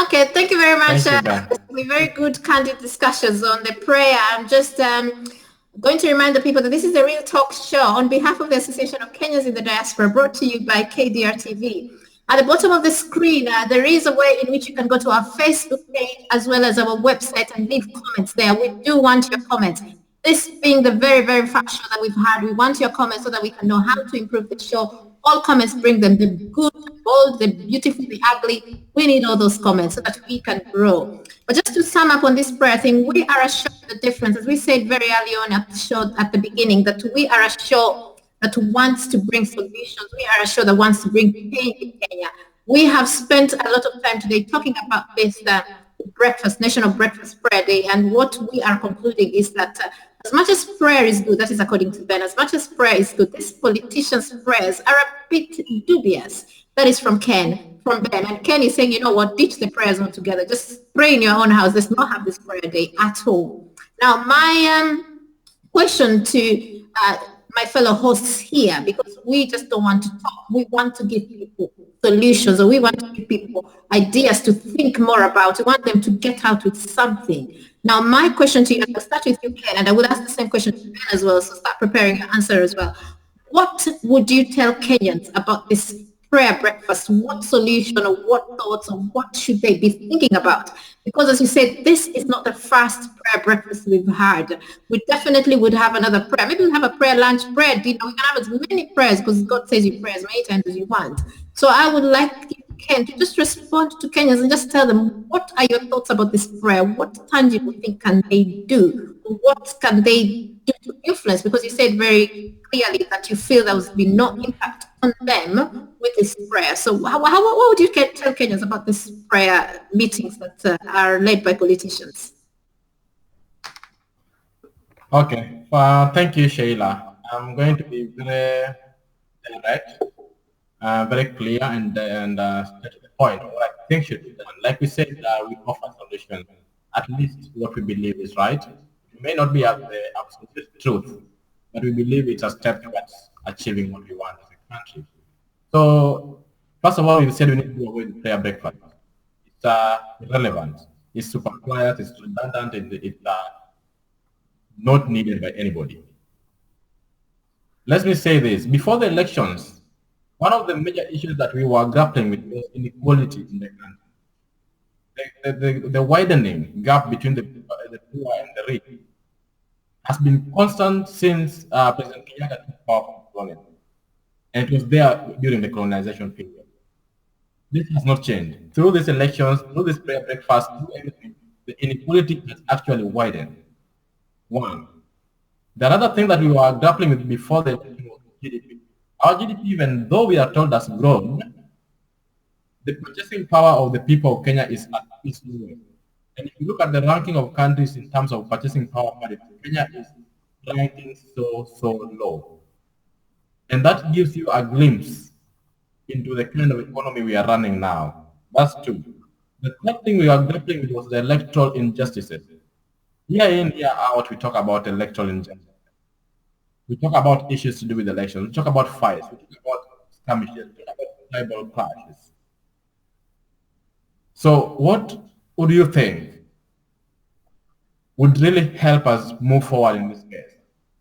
Speaker 1: Okay, thank you very much. We're very good, candid discussions on the prayer. I'm just going to remind the people that this is a Real Talk show on behalf of the Association of Kenyans in the Diaspora, brought to you by KDRTV. At the bottom of the screen, there is a way in which you can go to our Facebook page as well as our website and leave comments there. We do want your comments. This being the very, very first show that we've had, we want your comments so that we can know how to improve the show. All comments, bring them, the good bold, the beautiful, the ugly. We need all those comments so that we can grow. But just to sum up on this prayer thing, we are assured the difference, as we said very early on at the show at the beginning, that we are assured that wants to bring solutions. We are assured that wants to bring change in Kenya. We have spent a lot of time today talking about this breakfast, National Breakfast Prayer Day, and what we are concluding is that as much as prayer is good, that is according to Ben, as much as prayer is good, these politicians' prayers are a bit dubious. That is from Ken, from Ben. And Ken is saying, you know what, ditch the prayers altogether. Just pray in your own house. Let's not have this prayer day at all. Now, my question to my fellow hosts here, because we just don't want to talk. We want to give people solutions, or we want to give people ideas to think more about. We want them to get out with something. Now, my question to you, I'll start with you, Ken, and I will ask the same question to Ben as well, so start preparing your answer as well. What would you tell Kenyans about this prayer breakfast? What solution or what thoughts or what should they be thinking about? Because as you said, this is not the first prayer breakfast we've had. We definitely would have another prayer. Maybe we'll have a prayer lunch, prayer dinner. We can have as many prayers because God says you pray as many times as you want. So I would like Ken to just respond to Kenyans and just tell them, what are your thoughts about this prayer? What tangible thing can they do? What can they do to influence? Because you said very clearly that you feel there has been no impact on them with this prayer. So what would you tell Kenyans about this prayer meetings that are led by politicians?
Speaker 3: Okay, thank you, Sheila. I'm going to be very direct, very clear, and straight to the point. What I think should be done. Like we said, we offer solutions. At least what we believe is right. It may not be the absolute truth, but we believe it's a step towards achieving what we want as a country. So, first of all, we said we need to do away with prayer breakfast. It's irrelevant. It's super quiet. It's redundant. It's not needed by anybody. Let me say this. Before the elections, one of the major issues that we were grappling with was inequality in the country. The widening gap between the poor and the rich has been constant since President Kenyatta took power from colonial. And it was there during the colonization period. This has not changed. Through these elections, through this prayer breakfast, through everything, the inequality has actually widened. One. The other thing that we were grappling with before the election was GDP. Our GDP, even though we are told has grown, the purchasing power of the people of Kenya is low. And if you look at the ranking of countries in terms of purchasing power, Kenya is ranking so low. And that gives you a glimpse into the kind of economy we are running now. That's two. The third thing we are grappling with was the electoral injustices. Year in, year out, we talk about electoral injustice. We talk about issues to do with elections. We talk about fights. We talk about skirmishes. We talk about tribal clashes. So what would you think would really help us move forward in this case?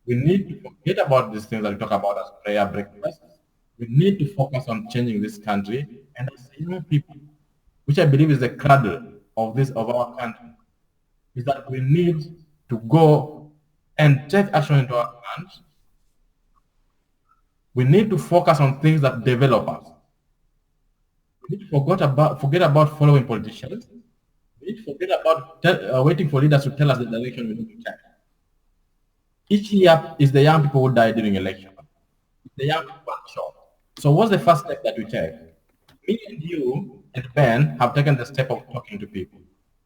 Speaker 3: We need to forget about these things that we talk about as prayer breakfast. We need to focus on changing this country, and as young people, which I believe is the cradle of our country, is that we need to go and take action into our hands. We need to focus on things that develop us. We need to forget about following politicians. We need to forget about waiting for leaders to tell us the direction we need to take. Each year is the young people who die during election. It's the young people are short. So what's the first step that we take? Me and you and Ben have taken the step of talking to people,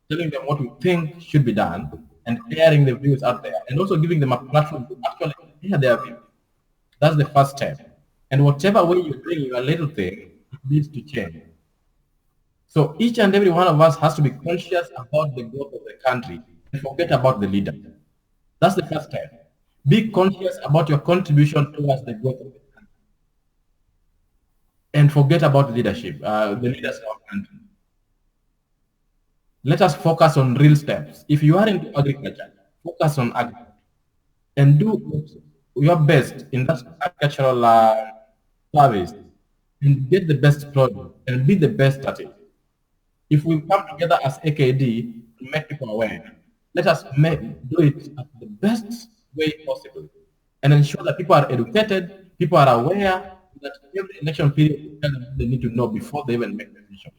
Speaker 3: telling them what we think should be done, and airing the views out there, and also giving them a platform to actually hear their views. That's the first step. And whatever way you bring your little thing, it needs to change. So each and every one of us has to be conscious about the growth of the country and forget about the leader. That's the first step. Be conscious about your contribution towards the growth of the country. And forget about the leadership, the leaders of our country. Let us focus on real steps. If you are into agriculture, focus on agriculture. And do your best in that agricultural service and get the best product and be the best at it. If we come together as AKD to make people aware, let us do it at the best way possible and ensure that people are educated, people are aware, that every election period we tell them they need to know before they even make decisions.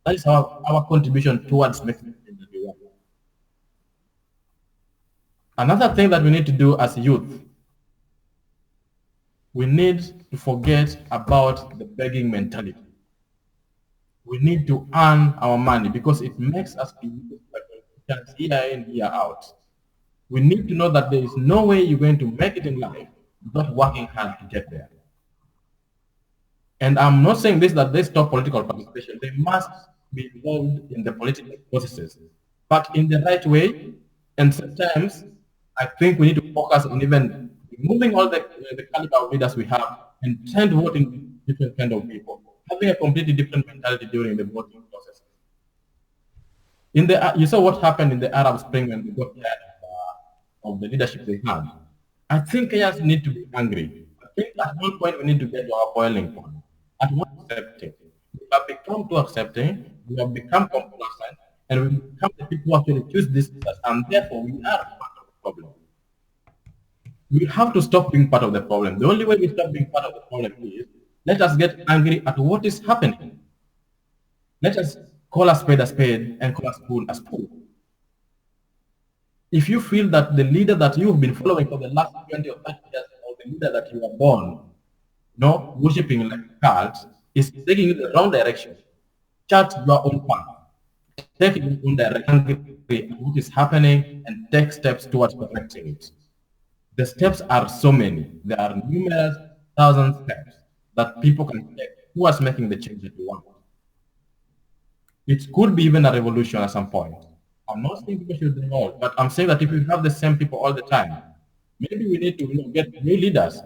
Speaker 3: That is our contribution towards making the change that we want. Another thing that we need to do as youth, we need to forget about the begging mentality. We need to earn our money because it makes us be politicians year in, year out. We need to know that there is no way you're going to make it in life without working hard to get there. And I'm not saying this that they stop political participation. They must be involved in the political processes, but in the right way. And sometimes I think we need to focus on even removing all the caliber of leaders we have and tend to voting different kind of people, having a completely different mentality during the voting process. You saw what happened in the Arab Spring when we got tired of the leadership they had. I think Kenyans need to be angry. I think at one point we need to get to our boiling point. At one accepting. We have become too accepting, we have become complacent, and we become the people who actually choose this leaders, and therefore we are part of the problem. We have to stop being part of the problem. The only way we stop being part of the problem is let us get angry at what is happening. Let us call a spade and call a spoon a spoon. If you feel that the leader that you've been following for the last 20 or 30 years, or the leader that you were born, worshipping like a cult, is taking you the wrong direction, chart your own path. Take your own direction, what is happening, and take steps towards correcting it. The steps are so many. There are numerous thousand steps that people can take towards making the change that you want. It could be even a revolution at some point. I'm not saying people should revolt, but I'm saying that if we have the same people all the time, maybe we need to get new leaders.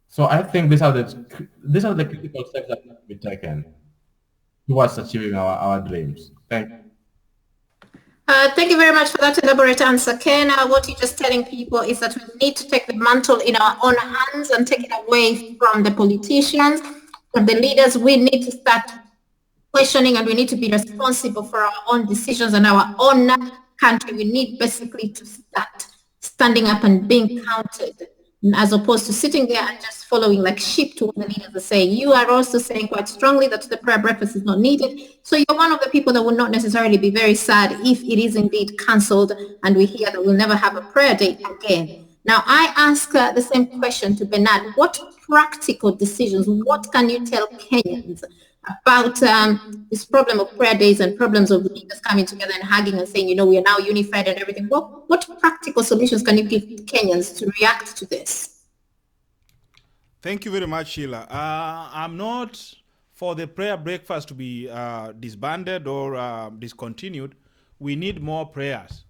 Speaker 3: So I think these are the critical steps that need to be taken towards achieving our dreams. Thank you.
Speaker 1: Thank you very much for that elaborate answer, Ken. What you're just telling people is that we need to take the mantle in our own hands and take it away from the politicians, from the leaders. We need to start questioning, and we need to be responsible for our own decisions and our own country. We need basically to start standing up and being counted, as opposed to sitting there and just following like sheep to what the leaders are saying. You are also saying quite strongly that the prayer breakfast is not needed. So you're one of the people that will not necessarily be very sad if it is indeed cancelled and we hear that we'll never have a prayer day again. Now, I ask the same question to Bernard. What practical decisions, what can you tell Kenyans about this problem of prayer days and problems of leaders coming together and hugging and saying, we are now unified and everything? What practical solutions can you give Kenyans to react to this?
Speaker 2: Thank you very much, Sheila. I'm not for the prayer breakfast to be disbanded or discontinued. We need more prayers.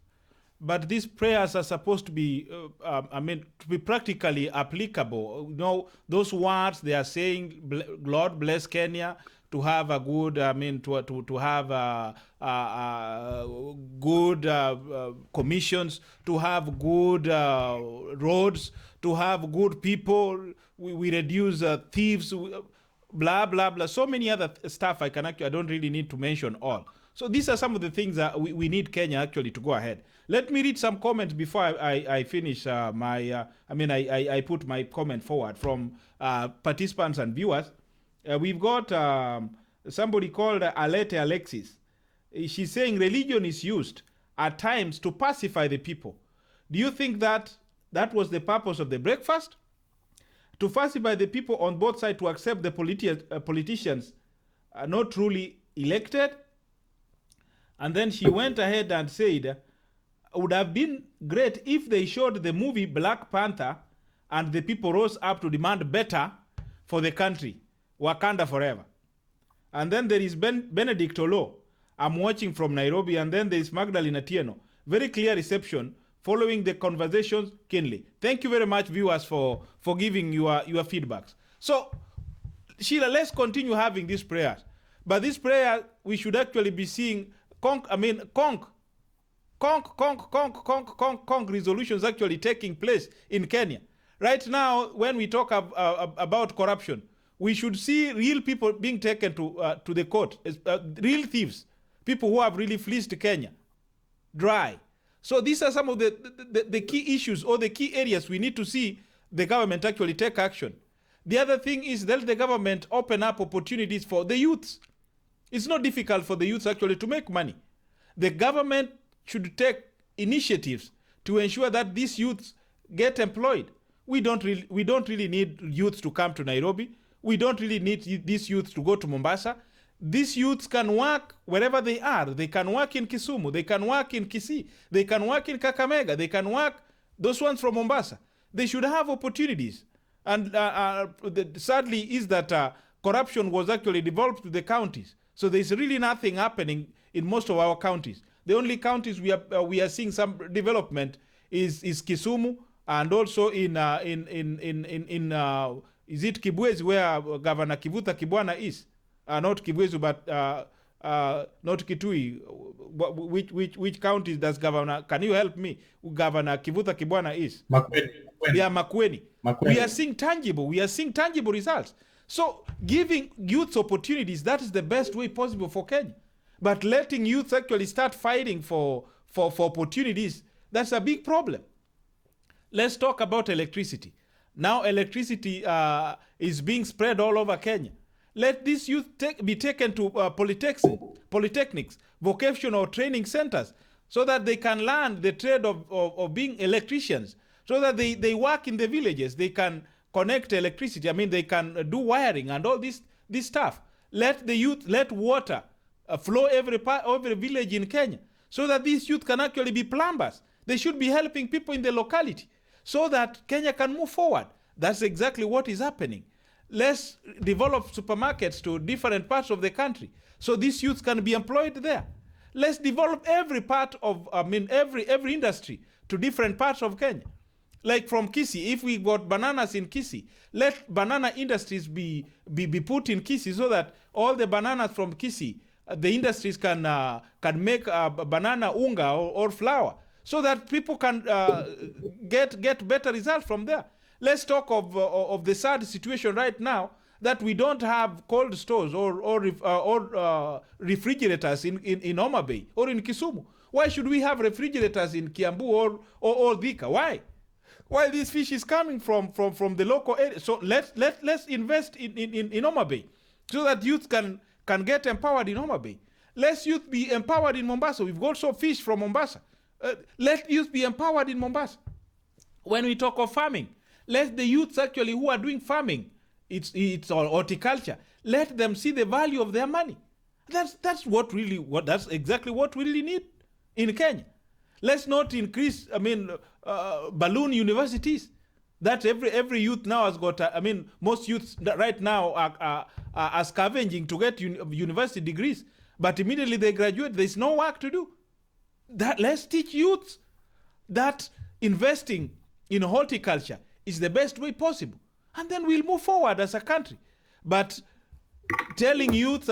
Speaker 2: But these prayers are supposed to be, to be practically applicable. Those words they are saying, Lord bless Kenya, to have a good, to have good commissions, to have good roads, to have good people. We reduce thieves, blah, blah, blah. So many other stuff I don't really need to mention all. So these are some of the things that we need Kenya actually to go ahead. Let me read some comments before I finish I put my comment forward from participants and viewers. We've got somebody called Alete Alexis. She's saying religion is used at times to pacify the people. Do you think that was the purpose of the breakfast? To pacify the people on both sides to accept the politicians not truly elected? And then she went ahead and said, it would have been great if they showed the movie Black Panther and the people rose up to demand better for the country. Wakanda forever. And then there is Benedict Olo. I'm watching from Nairobi. And then there is Magdalena Tieno. Very clear reception following the conversations keenly. Thank you very much, viewers, for giving your feedbacks. So, Sheila, let's continue having these prayers. But this prayer, we should actually be seeing resolutions actually taking place in Kenya. Right now, when we talk about corruption, we should see real people being taken to the court, real thieves, people who have really fleeced Kenya dry. So these are some of the key issues or the key areas we need to see the government actually take action. The other thing is let the government open up opportunities for the youths. It's not difficult for the youths actually to make money. The government should take initiatives to ensure that these youths get employed. We don't really need youths to come to Nairobi. We don't really need these youths to go to Mombasa. These youths can work wherever they are. They can work in Kisumu. They can work in Kisii. They can work in Kakamega. They can work, those ones from Mombasa. They should have opportunities. And sadly is that corruption was actually devolved to the counties. So there's really nothing happening in most of our counties. The only counties we are seeing some development is Kisumu, and also in is it Kibwezi, where Governor Kivuta Kibwana is? Not Kibwezi, but not Kitui. Which counties does Governor? Can you help me? Governor Kivuta Kibwana is
Speaker 3: Makueni.
Speaker 2: Yeah, Makueni. We are seeing tangible results. So giving youths opportunities, that is the best way possible for Kenya. But letting youths actually start fighting for opportunities, that's a big problem. Let's talk about electricity. Now electricity is being spread all over Kenya. Let these youth be taken to polytechnics, vocational training centers, so that they can learn the trade of being electricians, so that they work in the villages. They can connect electricity. I mean, they can do wiring and all this stuff. Let the youth, let water flow every village in Kenya, so that these youth can actually be plumbers. They should be helping people in the locality, so that Kenya can move forward. That's exactly what is happening. Let's develop supermarkets to different parts of the country, so these youth can be employed there. Let's develop every part of, every industry to different parts of Kenya. Like from Kisii, if we got bananas in Kisii, let banana industries be put in Kisii, so that all the bananas from Kisii, the industries can make banana unga or flour, so that people can get better results from there. Let's talk of the sad situation right now, that we don't have cold stores or refrigerators in Homa Bay or in Kisumu. Why should we have refrigerators in Kiambu or Thika? Why? While this fish is coming from the local area. So let's invest in Homa Bay, so that youth can get empowered in Homa Bay. Let youth be empowered in Mombasa. We've also fish from Mombasa. Let youth be empowered in Mombasa. When we talk of farming, let the youths actually who are doing farming, it's all horticulture, let them see the value of their money. That's exactly what we really need in Kenya. Let's not increase, balloon universities. That every youth now has got, most youths right now are scavenging to get university degrees. But immediately they graduate, there's no work to do. Let's teach youths that investing in horticulture is the best way possible. And then we'll move forward as a country. But telling youths,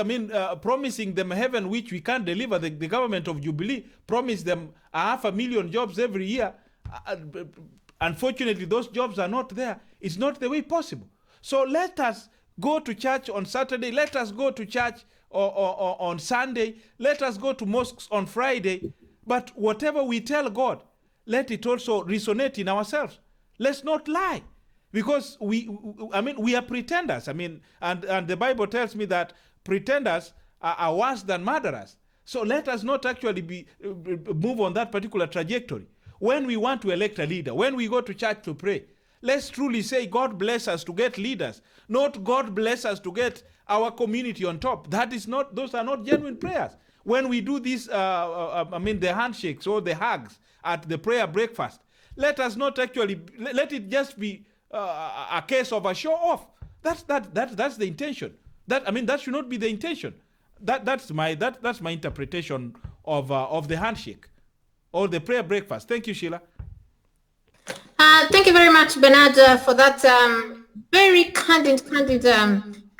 Speaker 2: promising them heaven which we can't deliver, the government of Jubilee promised them 500,000 jobs every year. Unfortunately, those jobs are not there. It's not the way possible. So let us go to church on Saturday. Let us go to church or on Sunday. Let us go to mosques on Friday. But whatever we tell God, let it also resonate in ourselves. Let's not lie. Because we are pretenders. And the Bible tells me that pretenders are worse than murderers. So let us not actually move on that particular trajectory. When we want to elect a leader, when we go to church to pray, let's truly say, God bless us to get leaders, not God bless us to get our community on top. Those are not genuine prayers. When we do this, the handshakes or the hugs at the prayer breakfast, let us not actually, let it just be a case of a show off. That's the intention. That should not be the intention. That's my interpretation of the handshake or the prayer breakfast. Thank you, Sheila.
Speaker 1: Thank you very much, Bernard, for that very candid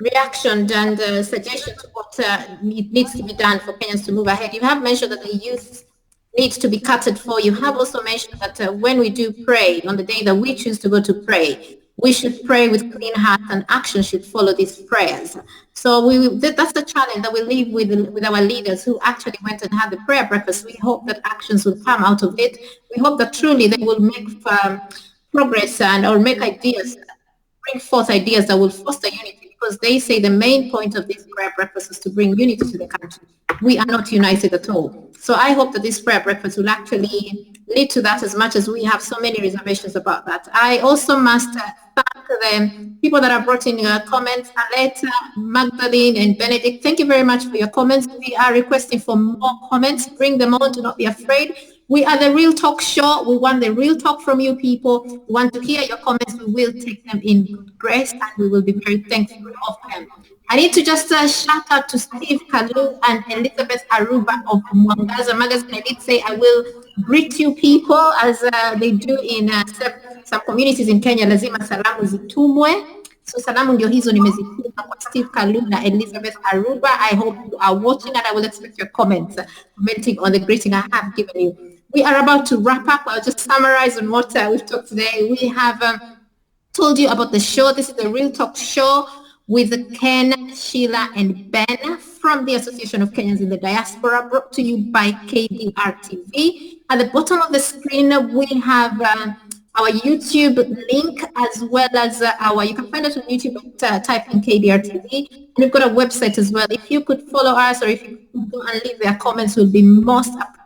Speaker 1: reaction and suggestion to what needs to be done for Kenyans to move ahead. You have mentioned that the youth needs to be catered for. You have also mentioned that when we do pray, on the day that we choose to go to pray, we should pray with clean hearts, and action should follow these prayers. So that's the challenge that we leave with our leaders who actually went and had the prayer breakfast. We hope that actions will come out of it. We hope that truly they will make progress and or make ideas, bring forth ideas that will foster unity, because they say the main point of this prayer breakfast is to bring unity to the country. We are not united at all. So I hope that this prayer breakfast will actually lead to that, as much as we have so many reservations about that. I also must thank the people that have brought in comments, Aleta, Magdalene, and Benedict. Thank you very much for your comments. We are requesting for more comments. Bring them on. Do not be afraid. We are the Real Talk Show. We want the real talk from you people. We want to hear your comments. We will take them in good grace, and we will be very thankful of them. I need to just shout out to Steve Kalu and Elizabeth Aruba of Mwangaza Magazine. I did say I will greet you people as they do in some communities in Kenya. Lazima salamu zitumwe. So salamu ndio hizo nimezituma kwa Steve Kalu na Elizabeth Aruba. I hope you are watching, and I will expect your comments, commenting on the greeting I have given you. We are about to wrap up. I'll just summarize on what we've talked today. We have told you about the show. This is the Real Talk Show with Ken, Sheila, and Ben from the Association of Kenyans in the Diaspora, brought to you by KDRTV. At the bottom of the screen, we have our YouTube link, as well as you can find us on YouTube, type in KDRTV. And we've got a website as well. If you could follow us, or if you could go and leave their comments, will be most appreciated.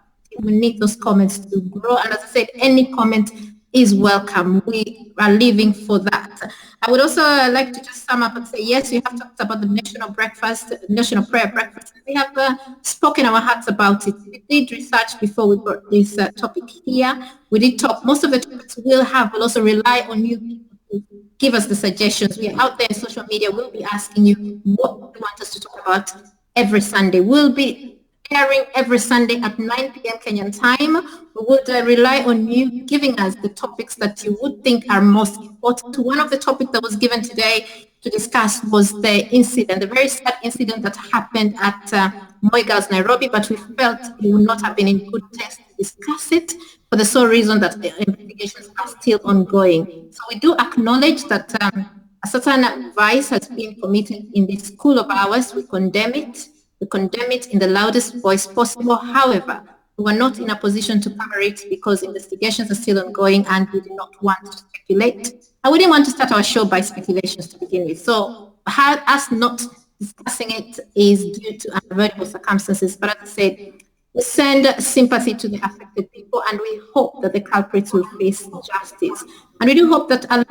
Speaker 1: We need those comments to grow. And as I said, any comment is welcome. We are living for that. I would also like to just sum up and say, yes, we have talked about the national breakfast, national prayer breakfast. We have spoken our hearts about it. We did research before we brought this topic here. We did talk. Most of the topics we'll also rely on you people to give us the suggestions. We are out there in social media. We'll be asking you what you want us to talk about every Sunday. We'll be airing every Sunday at 9 p.m. Kenyan time. We would rely on you giving us the topics that you would think are most important. One of the topics that was given today to discuss was the incident, the very sad incident that happened at Moi Girls Nairobi, but we felt it would not have been in good taste to discuss it for the sole reason that the investigations are still ongoing. So we do acknowledge that a certain vice has been committed in this school of ours. We condemn it. We condemn it in the loudest voice possible. However, we were not in a position to cover it because investigations are still ongoing, and we do not want to speculate. I wouldn't want to start our show by speculations to begin with. So us not discussing it is due to unavoidable circumstances. But as I said, we send sympathy to the affected people, and we hope that the culprits will face justice. And we do hope that as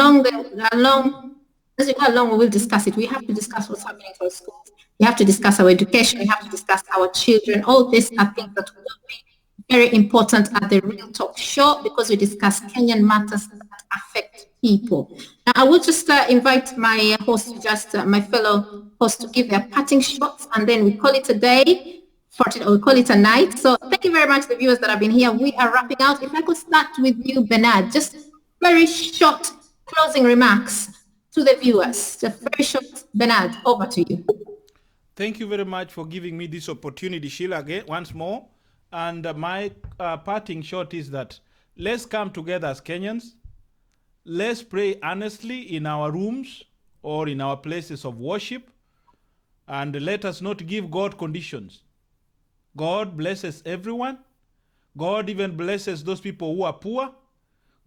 Speaker 1: we go along, we will discuss it. We have to discuss what's happening to our schools. We have to discuss our education. We have to discuss our children. All these are things that will be very important at the Real Talk Show, because we discuss Kenyan matters that affect people. Now, I will just invite my host, my fellow host, to give their parting shots, and then we call it a day, or we call it a night. So thank you very much, the viewers that have been here. We are wrapping out. If I could start with you, Bernard, just very short closing remarks to the viewers. Just very short. Bernard, over to you.
Speaker 2: Thank you very much for giving me this opportunity, Sheila, again, once more. And my parting shot is that let's come together as Kenyans. Let's pray honestly in our rooms or in our places of worship. And let us not give God conditions. God blesses everyone. God even blesses those people who are poor.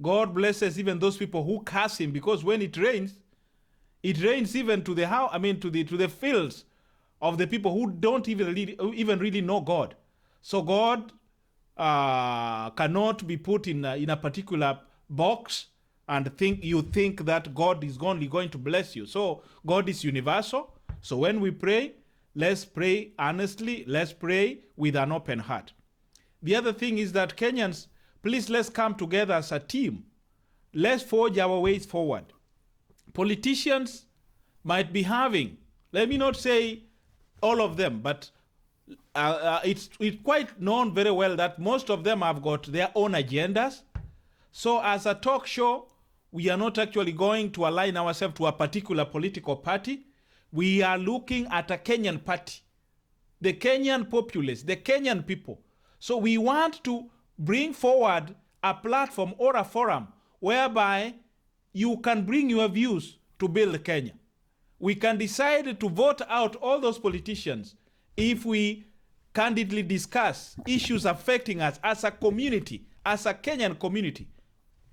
Speaker 2: God blesses even those people who curse him, because when it rains even to the house, to the fields of the people who don't even really know God. So God cannot be put in a particular box and you think that God is only going to bless you. So God is universal. So when we pray, let's pray honestly. Let's pray with an open heart. The other thing is that Kenyans, please, let's come together as a team. Let's forge our ways forward. Politicians might be having, let me not say all of them, but it's quite known very well that most of them have got their own agendas. So as a talk show, we are not actually going to align ourselves to a particular political party. We are looking at a Kenyan party, the Kenyan populace, the Kenyan people. So we want to bring forward a platform or a forum whereby you can bring your views to build Kenya. We can decide to vote out all those politicians if we candidly discuss issues affecting us as a community, as a Kenyan community.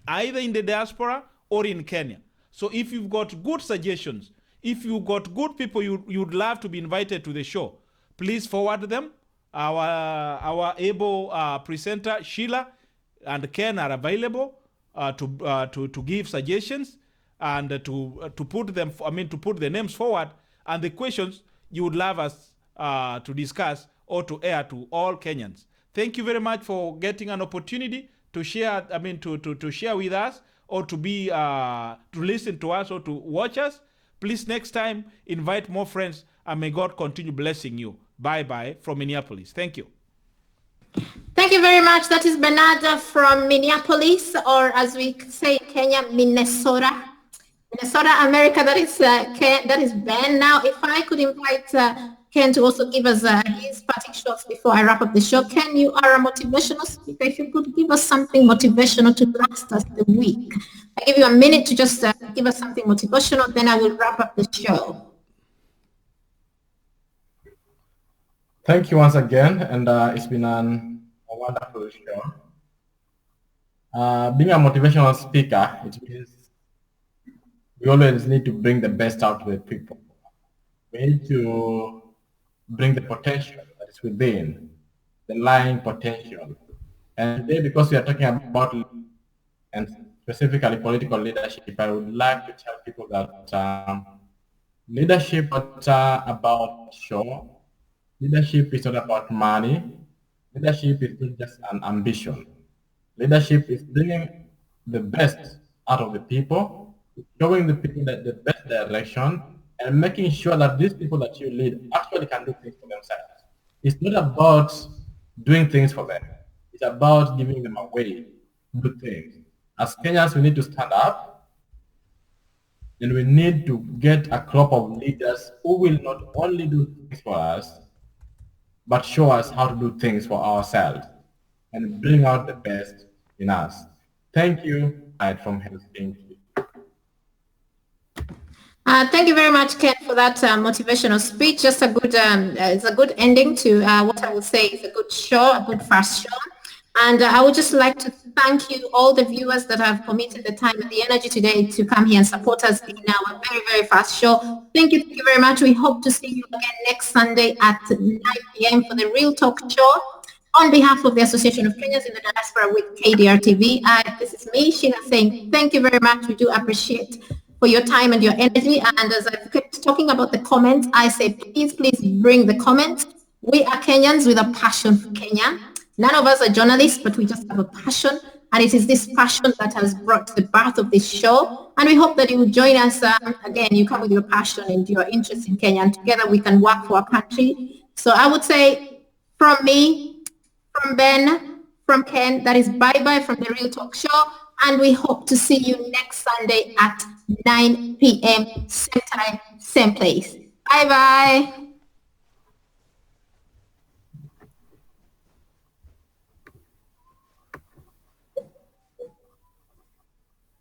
Speaker 2: either in the diaspora or in Kenya. So if you've got good suggestions, if you've got good people you'd love to be invited to the show, please forward them. Our able presenter Sheila and Ken are available to give suggestions and to put them. To put the names forward and the questions you would love us to discuss or to air to all Kenyans. Thank you very much for getting an opportunity to share. To share with us or to be to listen to us or to watch us. Please next time invite more friends and may God continue blessing you. Bye bye from Minneapolis. Thank you.
Speaker 1: Thank you very much. That is Bernardo from Minneapolis, or as we say in Kenya, Minnesota, America. That is Ben. Now, if I could invite Ken to also give us his parting shots before I wrap up the show. Ken, you are a motivational speaker. If you could give us something motivational to last us the week. I give you a minute to just give us something motivational, then I will wrap up the show.
Speaker 3: Thank you once again, and it's been a wonderful show. Being a motivational speaker, it means we always need to bring the best out of the people. We need to bring the potential that is within, the lying potential. And today, because we are talking about, and specifically political leadership, I would like to tell people that leadership is not about show. Leadership is not about money. Leadership is not just an ambition. Leadership is bringing the best out of the people, showing the people that the best direction, and making sure that these people that you lead actually can do things for themselves. It's not about doing things for them. It's about giving them a way to do things. As Kenyans, we need to stand up, and we need to get a crop of leaders who will not only do things for us, but show us how to do things for ourselves and bring out the best in us. Thank you. I'm from Helsinki.
Speaker 1: Thank you very much, Ken, for that motivational speech. Just a good, it's a good ending to what I would say is a good show, a good first show. And I would just like to thank you, all the viewers that have committed the time and the energy today to come here and support us in our very, very fast show. Thank you very much. We hope to see you again next Sunday at 9 p.m. for the Real Talk Show. On behalf of the Association of Kenyans in the Diaspora with KDRTV, this is me, Sheila, saying thank you very much. We do appreciate for your time and your energy. And as I've kept talking about the comments, I say please bring the comments. We are Kenyans with a passion for Kenya. None of us are journalists, but we just have a passion. And it is this passion that has brought the birth of this show. And we hope that you will join us. Again, you come with your passion and your interest in Kenya, and together we can work for our country. So I would say from me, from Ben, from Ken, that is bye-bye from the Real Talk Show. And we hope to see you next Sunday at 9 p.m. same time, same place. Bye-bye.